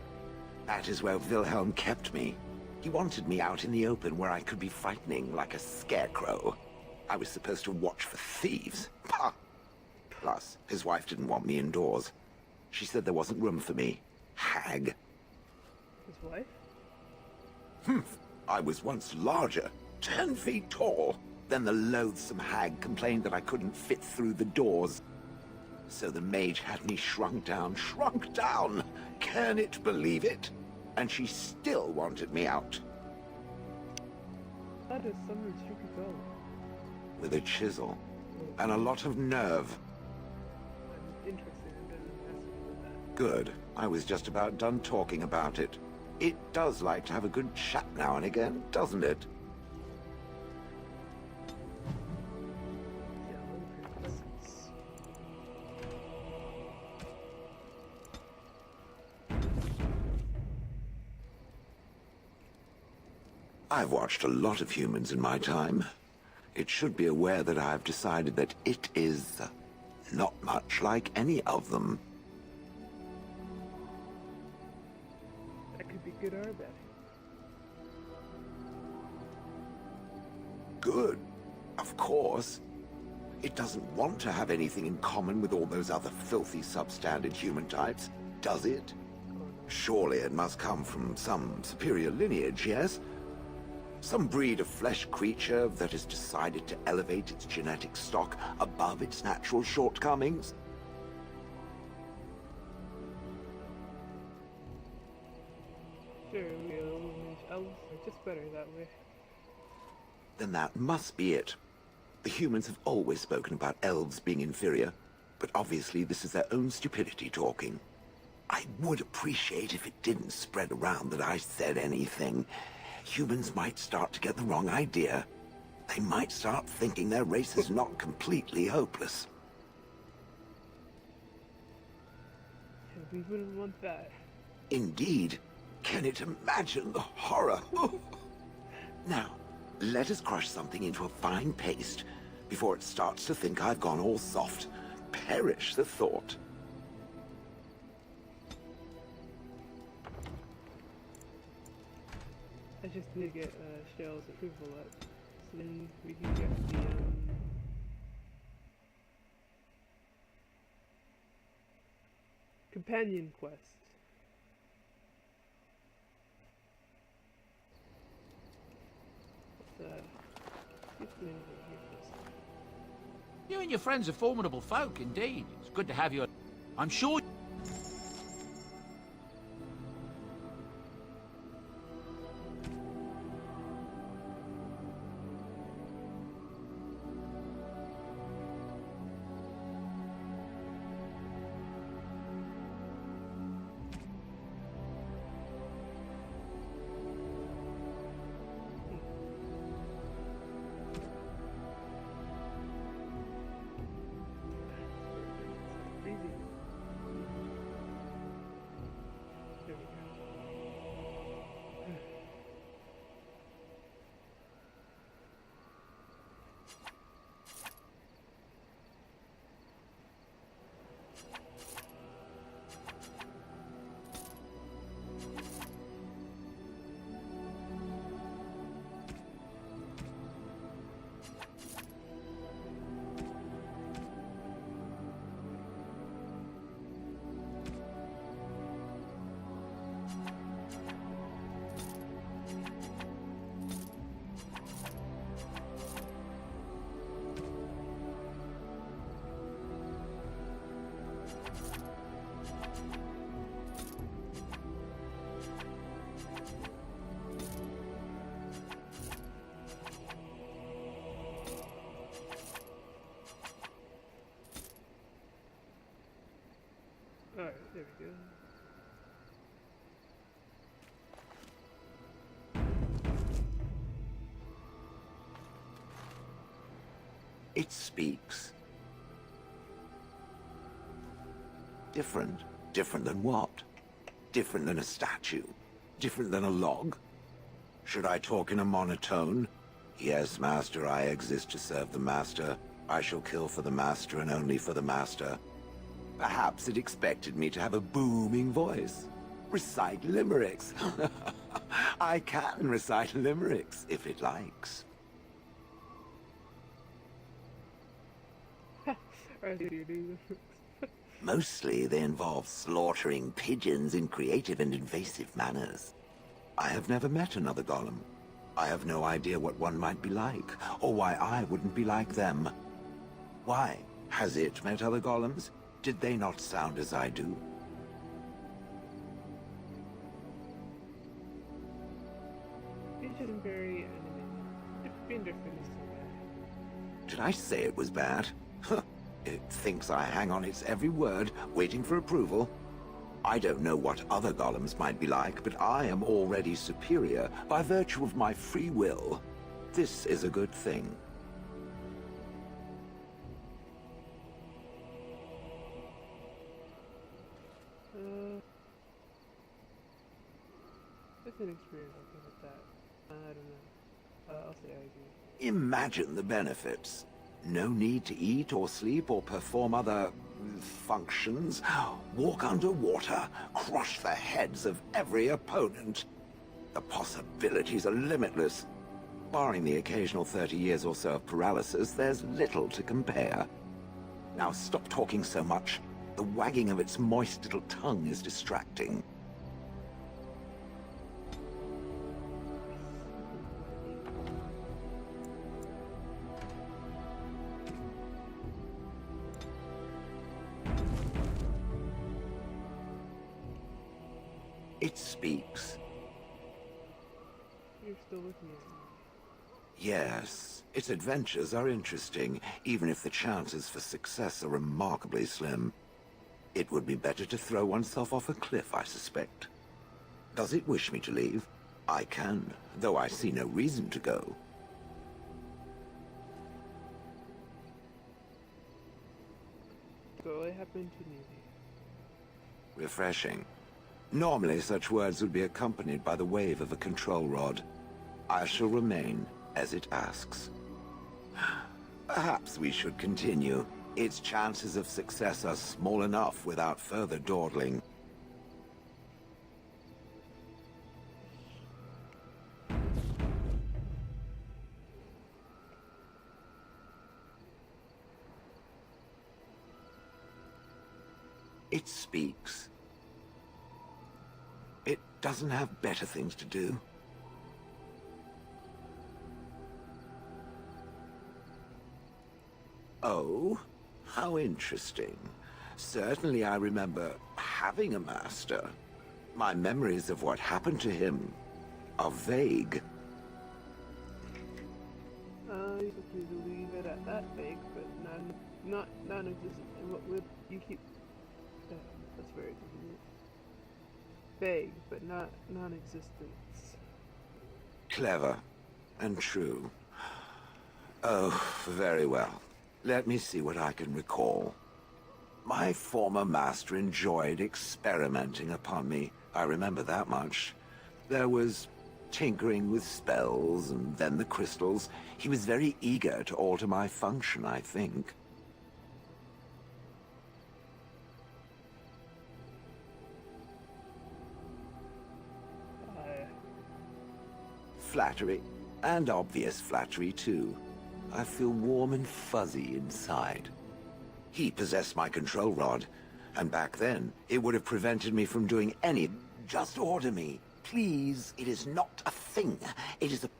That is where Wilhelm kept me. He wanted me out in the open where I could be frightening like a scarecrow. I was supposed to watch for thieves. Pah! Plus, his wife didn't want me indoors. She said there wasn't room for me. Hag. His wife? Humph. I was once larger, 10 feet tall. Then the loathsome hag complained that I couldn't fit through the doors. So the mage had me shrunk down. Can it believe it? And she still wanted me out. That is somewhere you could go. With a chisel. And a lot of nerve. I'm interested in messing with that. Good. I was just about done talking about it. It does like to have a good chat now and again, doesn't it? Yeah, one of your presents. I've watched a lot of humans in my time. It should be aware that I've decided that it is not much like any of them. That could be good or bad. Good, of course. It doesn't want to have anything in common with all those other filthy substandard human types, does it? Surely it must come from some superior lineage, yes? Some breed of flesh creature that has decided to elevate its genetic stock above its natural shortcomings? Sure, elves are just better that way. Then that must be it. The humans have always spoken about elves being inferior, but obviously this is their own stupidity talking. I would appreciate if it didn't spread around that I said anything. Humans might start to get the wrong idea. They might start thinking their race is not completely hopeless. Yeah, we wouldn't want that. Indeed. Can it imagine the horror? Now, let us crush something into a fine paste before it starts to think I've gone all soft. Perish the thought. I just need to get Shell's approval up, so then we can get the companion quest. Get the name of it here first. You and your friends are formidable folk, indeed. It's good to have you. I'm sure. Freezing. There we go. Alright, there we go. It speaks. Different? Different than what? Different than a statue? Different than a log? Should I talk in a monotone? Yes, Master, I exist to serve the Master. I shall kill for the Master and only for the Master. Perhaps it expected me to have a booming voice. Recite limericks. I can recite limericks, if it likes. Mostly they involve slaughtering pigeons in creative and invasive manners. I have never met another golem. I have no idea what one might be like, or why I wouldn't be like them. Why? Has it met other golems? Did they not sound as I do? It's just very animated. Being different is so bad. Did I say it was bad? It thinks I hang on its every word, waiting for approval. I don't know what other golems might be like, but I am already superior by virtue of my free will. This is a good thing. It's an experience, I'll give it that. I don't know. I'll say I agree. Imagine the benefits. No need to eat or sleep or perform other functions. Walk underwater, crush the heads of every opponent. The possibilities are limitless. Barring the occasional 30 years or so of paralysis, there's little to compare. Now stop talking so much. The wagging of its moist little tongue is distracting. It speaks. You're still with me. Yes, its adventures are interesting, even if the chances for success are remarkably slim. It would be better to throw oneself off a cliff, I suspect. Does it wish me to leave? I can, though I see no reason to go. So what happened to me? Refreshing. Normally, such words would be accompanied by the wave of a control rod. I shall remain as it asks. Perhaps we should continue. Its chances of success are small enough without further dawdling. It speaks. It doesn't have better things to do. Oh, how interesting. Certainly I remember having a master. My memories of what happened to him are vague. You could leave it at that vague, but non-existent. And what would you keep? That's very difficult. Vague, but not non-existent. Clever and true. Oh, very well. Let me see what I can recall. My former master enjoyed experimenting upon me. I remember that much. There was tinkering with spells, and then the crystals. He was very eager to alter my function, I think. Flattery, and obvious flattery too. I feel warm and fuzzy inside. He possessed my control rod, and back then, it would have prevented me from doing any. Just order me, please. It is not a thing. It is a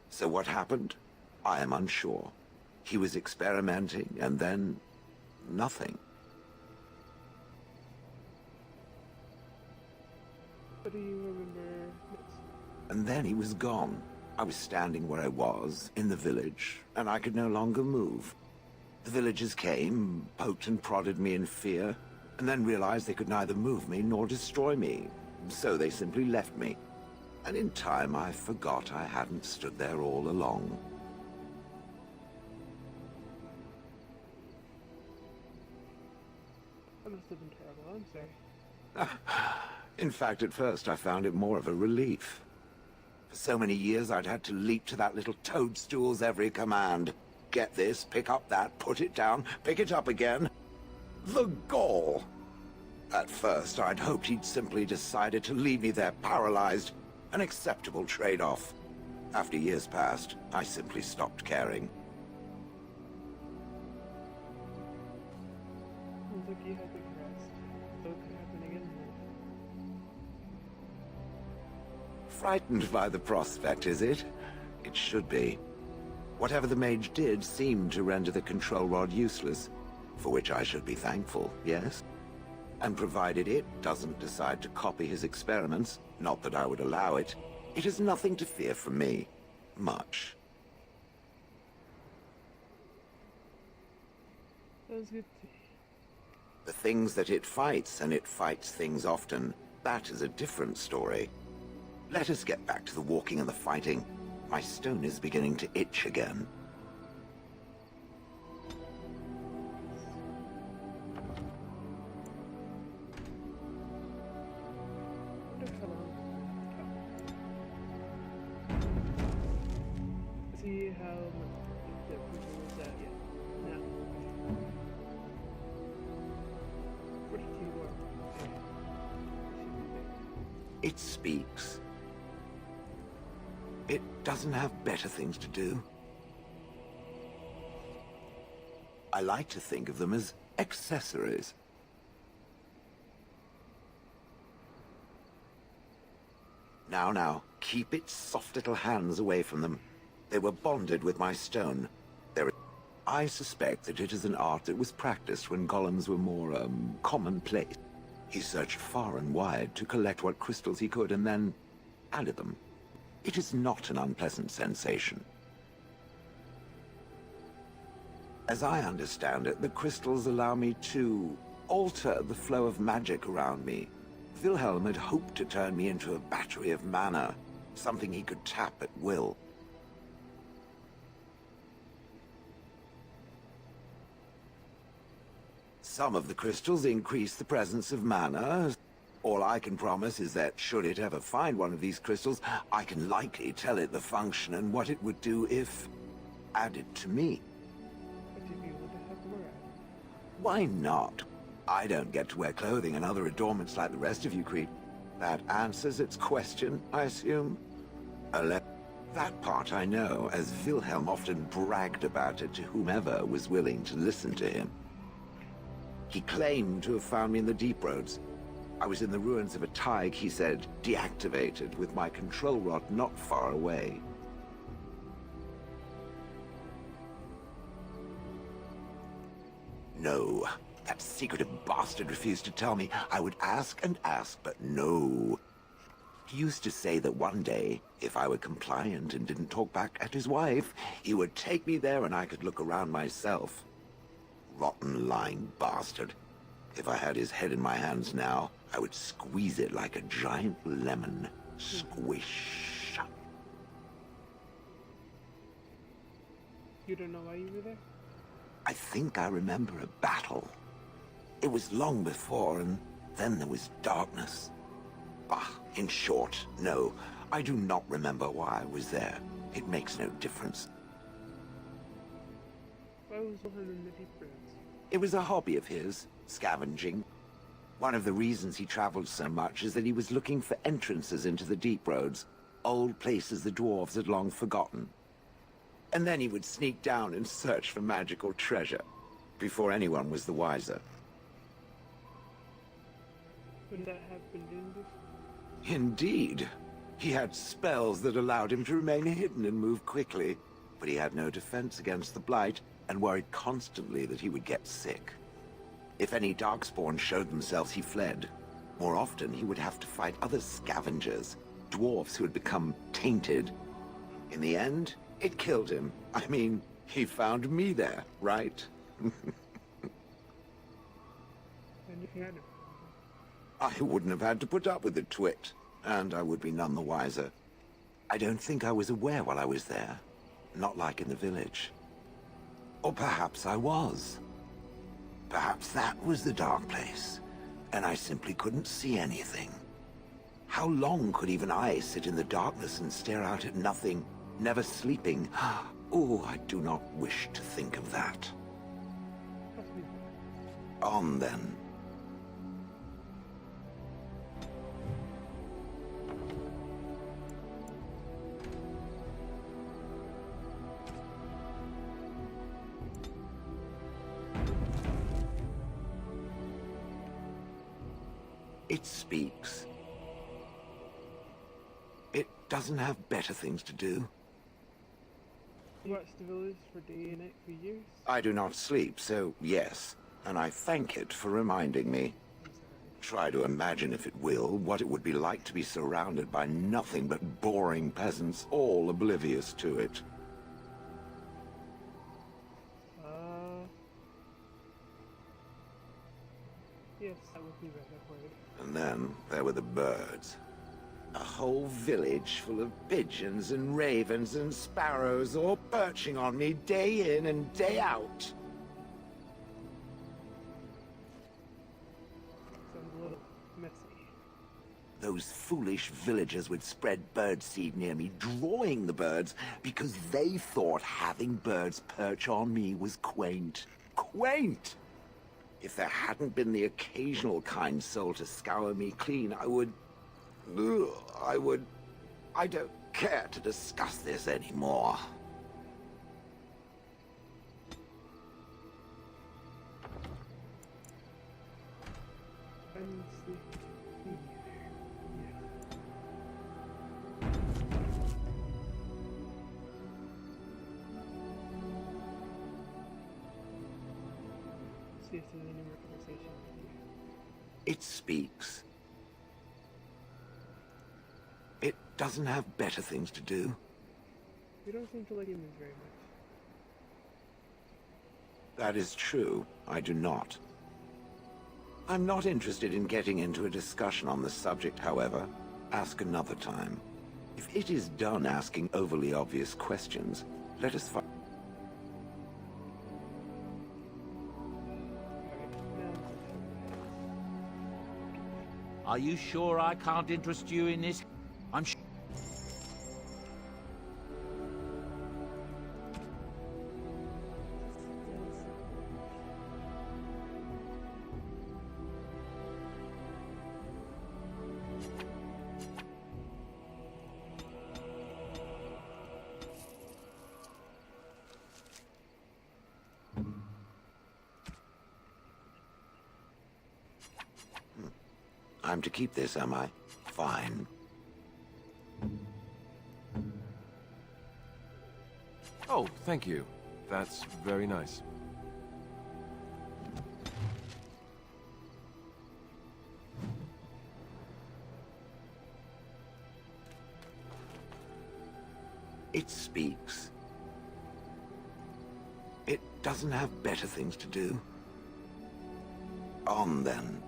So what happened? I am unsure. He was experimenting, and then nothing. What do you remember next? And then he was gone. I was standing where I was, in the village, and I could no longer move. The villagers came, poked and prodded me in fear, and then realized they could neither move me nor destroy me. So they simply left me. And in time, I forgot I hadn't stood there all along. That must have been terrible. I'm sorry. In fact, at first, I found it more of a relief. For so many years, I'd had to leap to that little toadstool's every command. Get this, pick up that, put it down, pick it up again. The gall! At first, I'd hoped he'd simply decided to leave me there paralyzed. An acceptable trade-off. After years passed, I simply stopped caring. Sounds like you had the rest. So it could happen again then. Frightened by the prospect, is it? It should be. Whatever the mage did seemed to render the control rod useless, for which I should be thankful, yes? And provided it doesn't decide to copy his experiments, not that I would allow it, it has nothing to fear from me. Much. Sounds good. The things that it fights, and it fights things often, that is a different story. Let us get back to the walking and the fighting. My stone is beginning to itch again. See how much the approval was at yet. Now. 42 more. It speaks. It doesn't have better things to do. I like to think of them as accessories. Now, keep its soft little hands away from them. They were bonded with my stone. I suspect that it is an art that was practiced when golems were more, commonplace. He searched far and wide to collect what crystals he could and then added them. It is not an unpleasant sensation. As I understand it, the crystals allow me to alter the flow of magic around me. Wilhelm had hoped to turn me into a battery of mana, something he could tap at will. Some of the crystals increase the presence of mana. All I can promise is that should it ever find one of these crystals, I can likely tell it the function and what it would do if added to me. But if you want to have more Why not? I don't get to wear clothing and other adornments like the rest of you creep. That answers its question, I assume? That part I know, as Wilhelm often bragged about it to whomever was willing to listen to him. He claimed to have found me in the Deep Roads. I was in the ruins of a Tig, he said, deactivated, with my control rod not far away. No, that secretive bastard refused to tell me. I would ask and ask, but no. He used to say that one day, if I were compliant and didn't talk back at his wife, he would take me there and I could look around myself. Rotten, lying bastard. If I had his head in my hands now, I would squeeze it like a giant lemon. Squish. You don't know why you were there? I think I remember a battle. It was long before, and then there was darkness. Bah, in short, no. I do not remember why I was there. It makes no difference. Why was Wilhelm in the Deep Roads? It was a hobby of his, scavenging. One of the reasons he traveled so much is that he was looking for entrances into the Deep Roads, old places the dwarves had long forgotten. And then he would sneak down and search for magical treasure, before anyone was the wiser. When that happened, didn't it? Indeed. He had spells that allowed him to remain hidden and move quickly, but he had no defense against the Blight, and worried constantly that he would get sick. If any Darkspawn showed themselves, he fled. More often, he would have to fight other scavengers, dwarves who had become tainted. In the end, it killed him. I mean, he found me there, right? And you had him. I wouldn't have had to put up with the twit, and I would be none the wiser. I don't think I was aware while I was there. Not like in the village. Or perhaps I was. Perhaps that was the dark place, and I simply couldn't see anything. How long could even I sit in the darkness and stare out at nothing, never sleeping? Oh, I do not wish to think of that. Possibly. On then. It speaks. It doesn't have better things to do. You watched the village for day and night for years? I do not sleep, so yes, and I thank it for reminding me. Try to imagine, if it will, what it would be like to be surrounded by nothing but boring peasants, all oblivious to it. Yes, that would be better for you. And then there were the birds. A whole village full of pigeons and ravens and sparrows all perching on me day in and day out. Sounds a little messy. Those foolish villagers would spread birdseed near me, drawing the birds, because they thought having birds perch on me was quaint. Quaint! If there hadn't been the occasional kind soul to scour me clean, I would... I don't care to discuss this anymore. And sleep. See if there's any more conversation with you. It speaks. It doesn't have better things to do. You don't seem to like humans very much. That is true. I do not. I'm not interested in getting into a discussion on the subject, however. Ask another time. If it is done asking overly obvious questions, let us find... Are you sure I can't interest you in this? I'm sure. I'm to keep this, am I? Fine. Oh, thank you. That's very nice. It speaks. It doesn't have better things to do. On, then.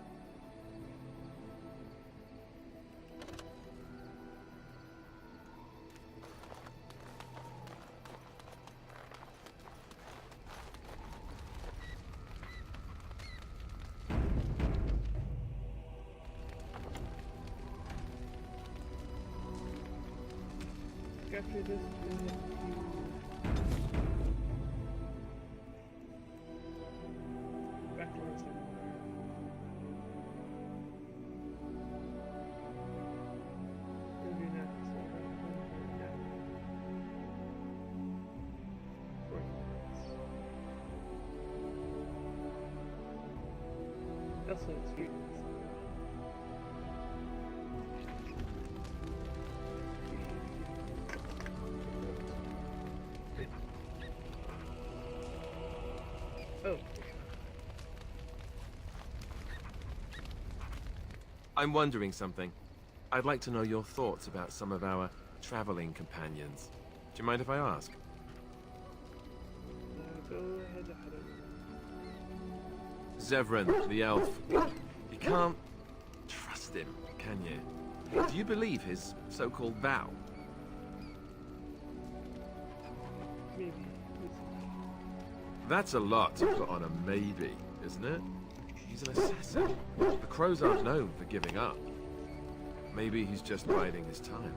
After this, we have to back towards him. Maybe not this way, right? Yeah. 40 minutes. Also, it's weird. Oh. I'm wondering something. I'd like to know your thoughts about some of our traveling companions. Do you mind if I ask? Go ahead, Zevran, the elf. You can't trust him, can you? Do you believe his so-called vow? Maybe. That's a lot to put on a maybe, isn't it? He's an assassin. The crows aren't known for giving up. Maybe he's just biding his time.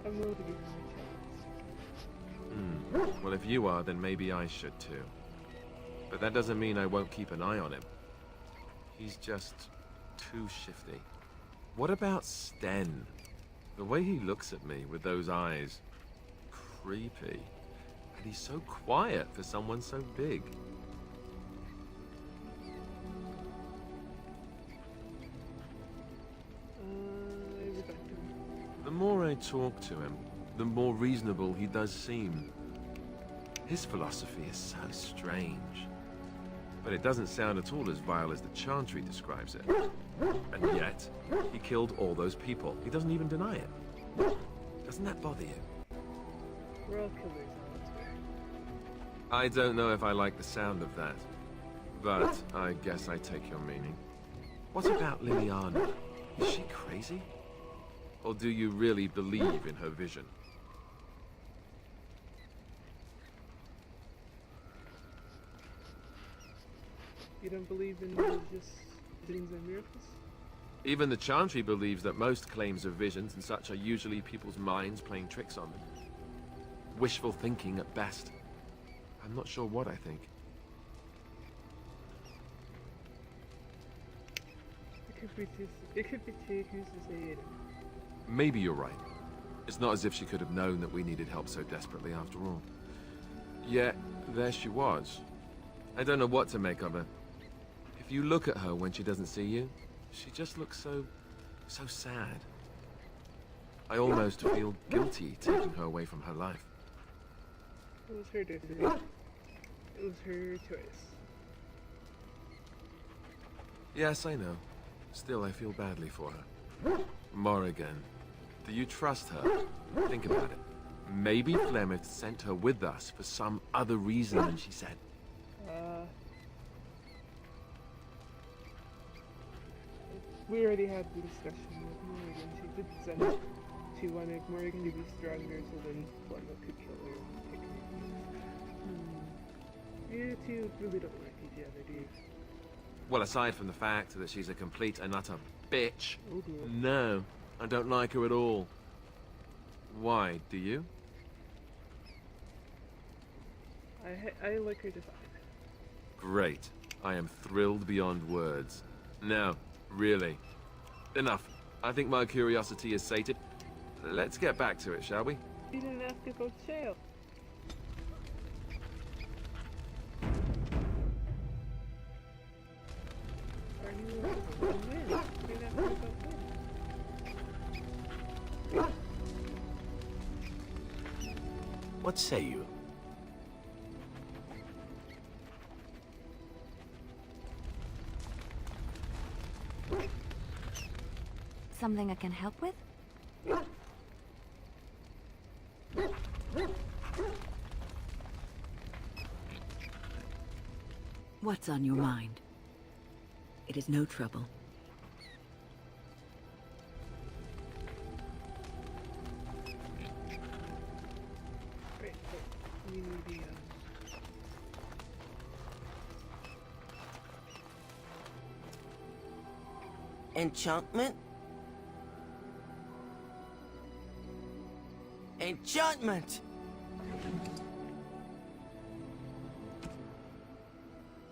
I'm willing to give him a chance. Well, if you are, then maybe I should too. But that doesn't mean I won't keep an eye on him. He's just too shifty. What about Sten? The way he looks at me with those eyes. Creepy. And he's so quiet for someone so big. The more I talk to him, the more reasonable he does seem. His philosophy is so strange. But it doesn't sound at all as vile as the Chantry describes it. And yet, he killed all those people. He doesn't even deny it. Doesn't that bother you? We're all killers on this way. I don't know if I like the sound of that. But I guess I take your meaning. What about Liliana? Is she crazy? Or do you really believe in her vision? You don't believe in just visions and miracles? Even the Chantry believes that most claims of visions and such are usually people's minds playing tricks on them. Wishful thinking at best. I'm not sure what I think. It could be too who's to say it. Maybe you're right. It's not as if she could have known that we needed help so desperately after all. Yet, there she was. I don't know what to make of her. If you look at her when she doesn't see you, she just looks so sad. I almost feel guilty taking her away from her life. It was her decision. It was her choice. Yes, I know. Still, I feel badly for her. Morrigan, do you trust her? Think about it. Maybe Flemeth sent her with us for some other reason than she said. We already had the discussion with Morrigan. She did send she wanted Morrigan to be stronger so then Flemeth could kill her. You two really don't like Yeah, they do. Well, aside from the fact that she's a complete and utter bitch, Oh dear. no, I don't like her at all. Why, do you? I like her design. Great. I am thrilled beyond words. Now, really. Enough. I think my curiosity is sated. Let's get back to it, shall we? You didn't ask about Shale. Are you win? You didn't ask about win. What say you? Something I can help with? What's on your mind? It is no trouble. Right, but we need the Enchantment? Enchantment!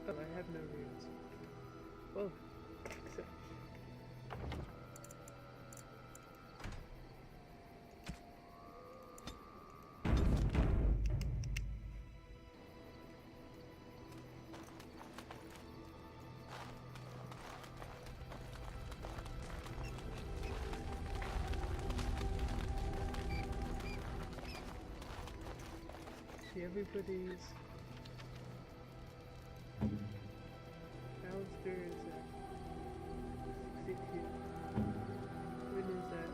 Oh, I have no runes. Well, except. See, everybody's. Alistair is at 62. Wynn is at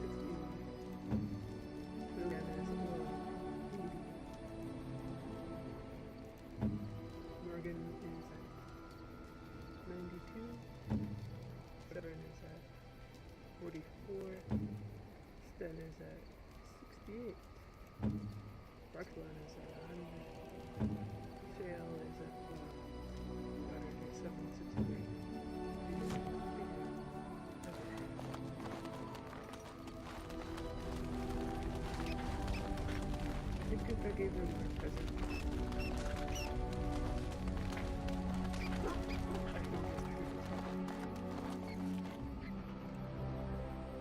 61. Liliana is at 80. Morgan is at 92. Severn is at 44. Sten is at 68. Roxanne is at 100. Shale is at 768. I think if I gave her more presents,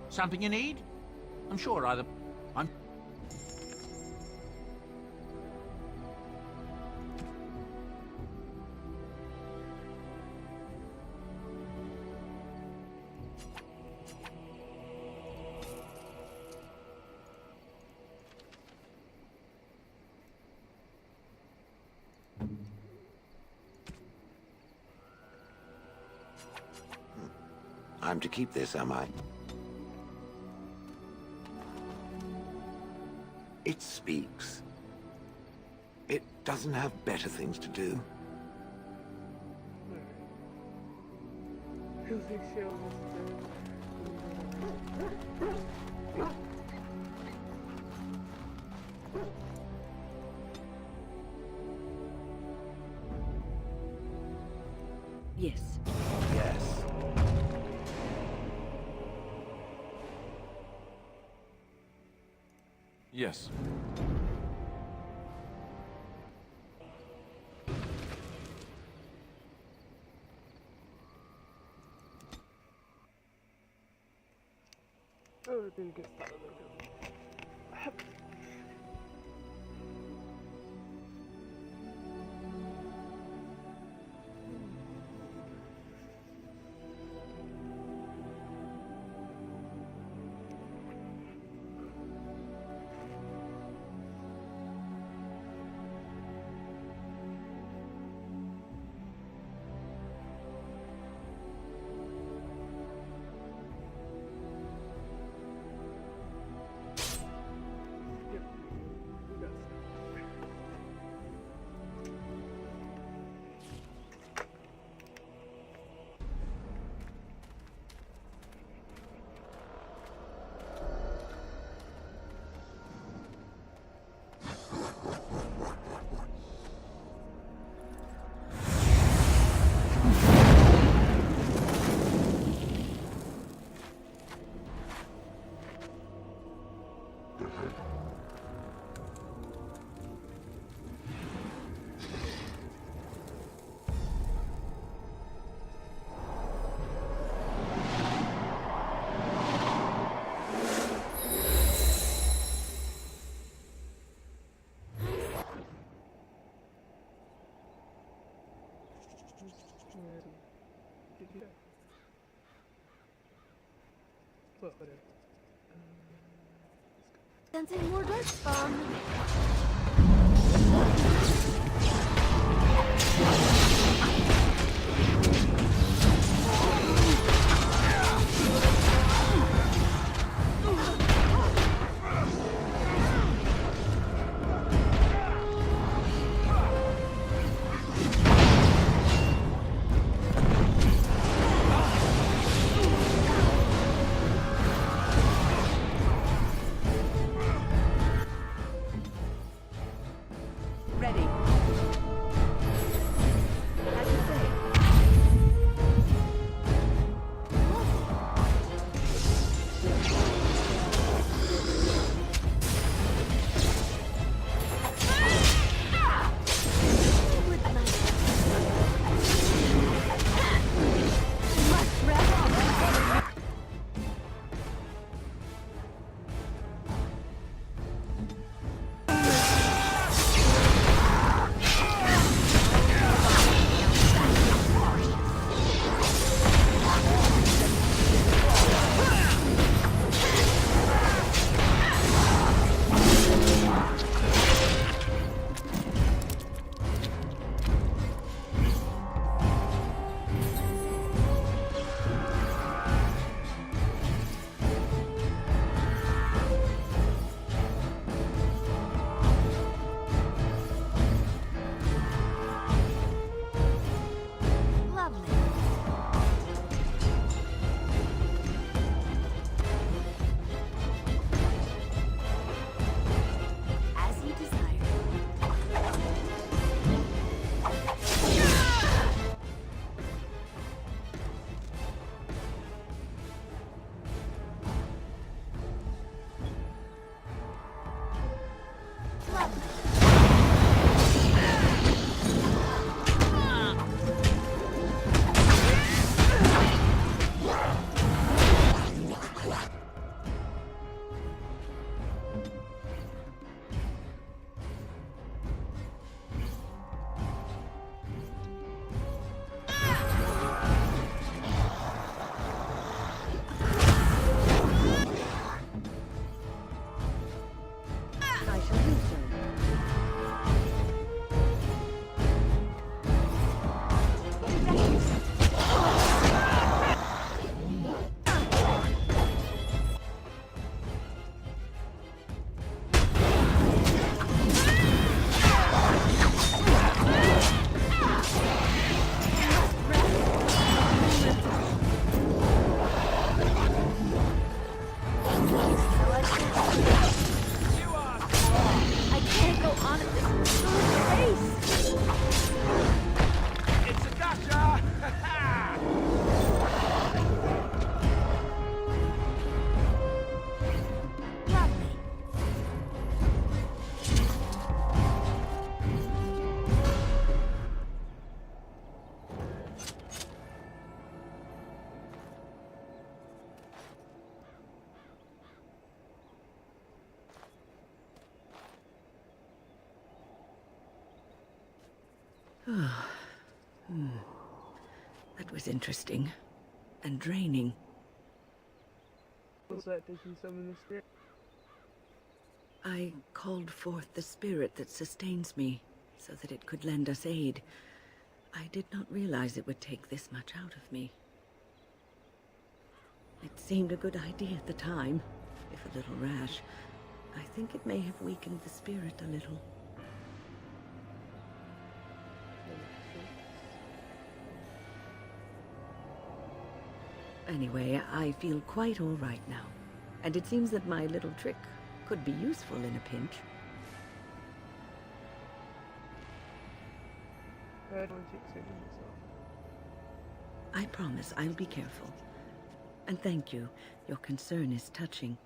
Something you need? I'm sure either. I'm. I'm to keep this, am I? It speaks. It doesn't have better things to do. I think Shale was Yes. Yes. Yes. Oh, I didn't get started. but whatever. Sensing more dark spawn. Ready. As you say. Lovely. As you desire. I shall do so. I can't go on at this pace. It's a gotcha! Lovely. That was interesting. And draining. Was that did you summon the spirit? I called forth the spirit that sustains me, so that it could lend us aid. I did not realize it would take this much out of me. It seemed a good idea at the time, if a little rash. I think it may have weakened the spirit a little. Anyway, I feel quite all right now. And it seems that my little trick could be useful in a pinch. I don't want you to myself. I promise I'll be careful. And thank you. Your concern is touching.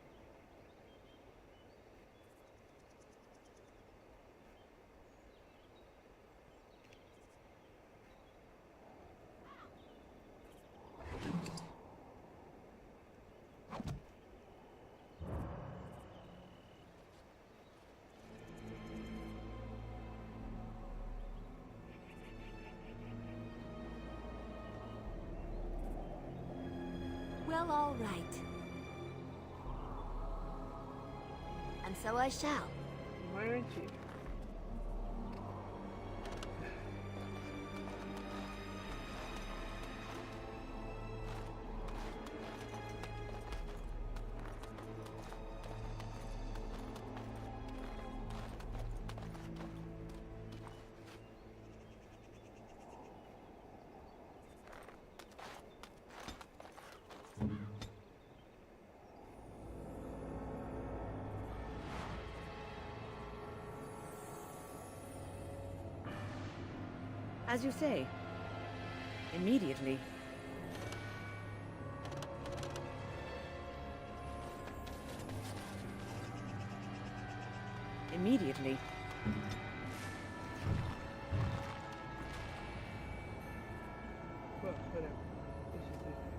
Well, all right. and so I shall. Why aren't you? As you say, immediately. Immediately. Well, whatever. Let's just do that.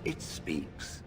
It speaks.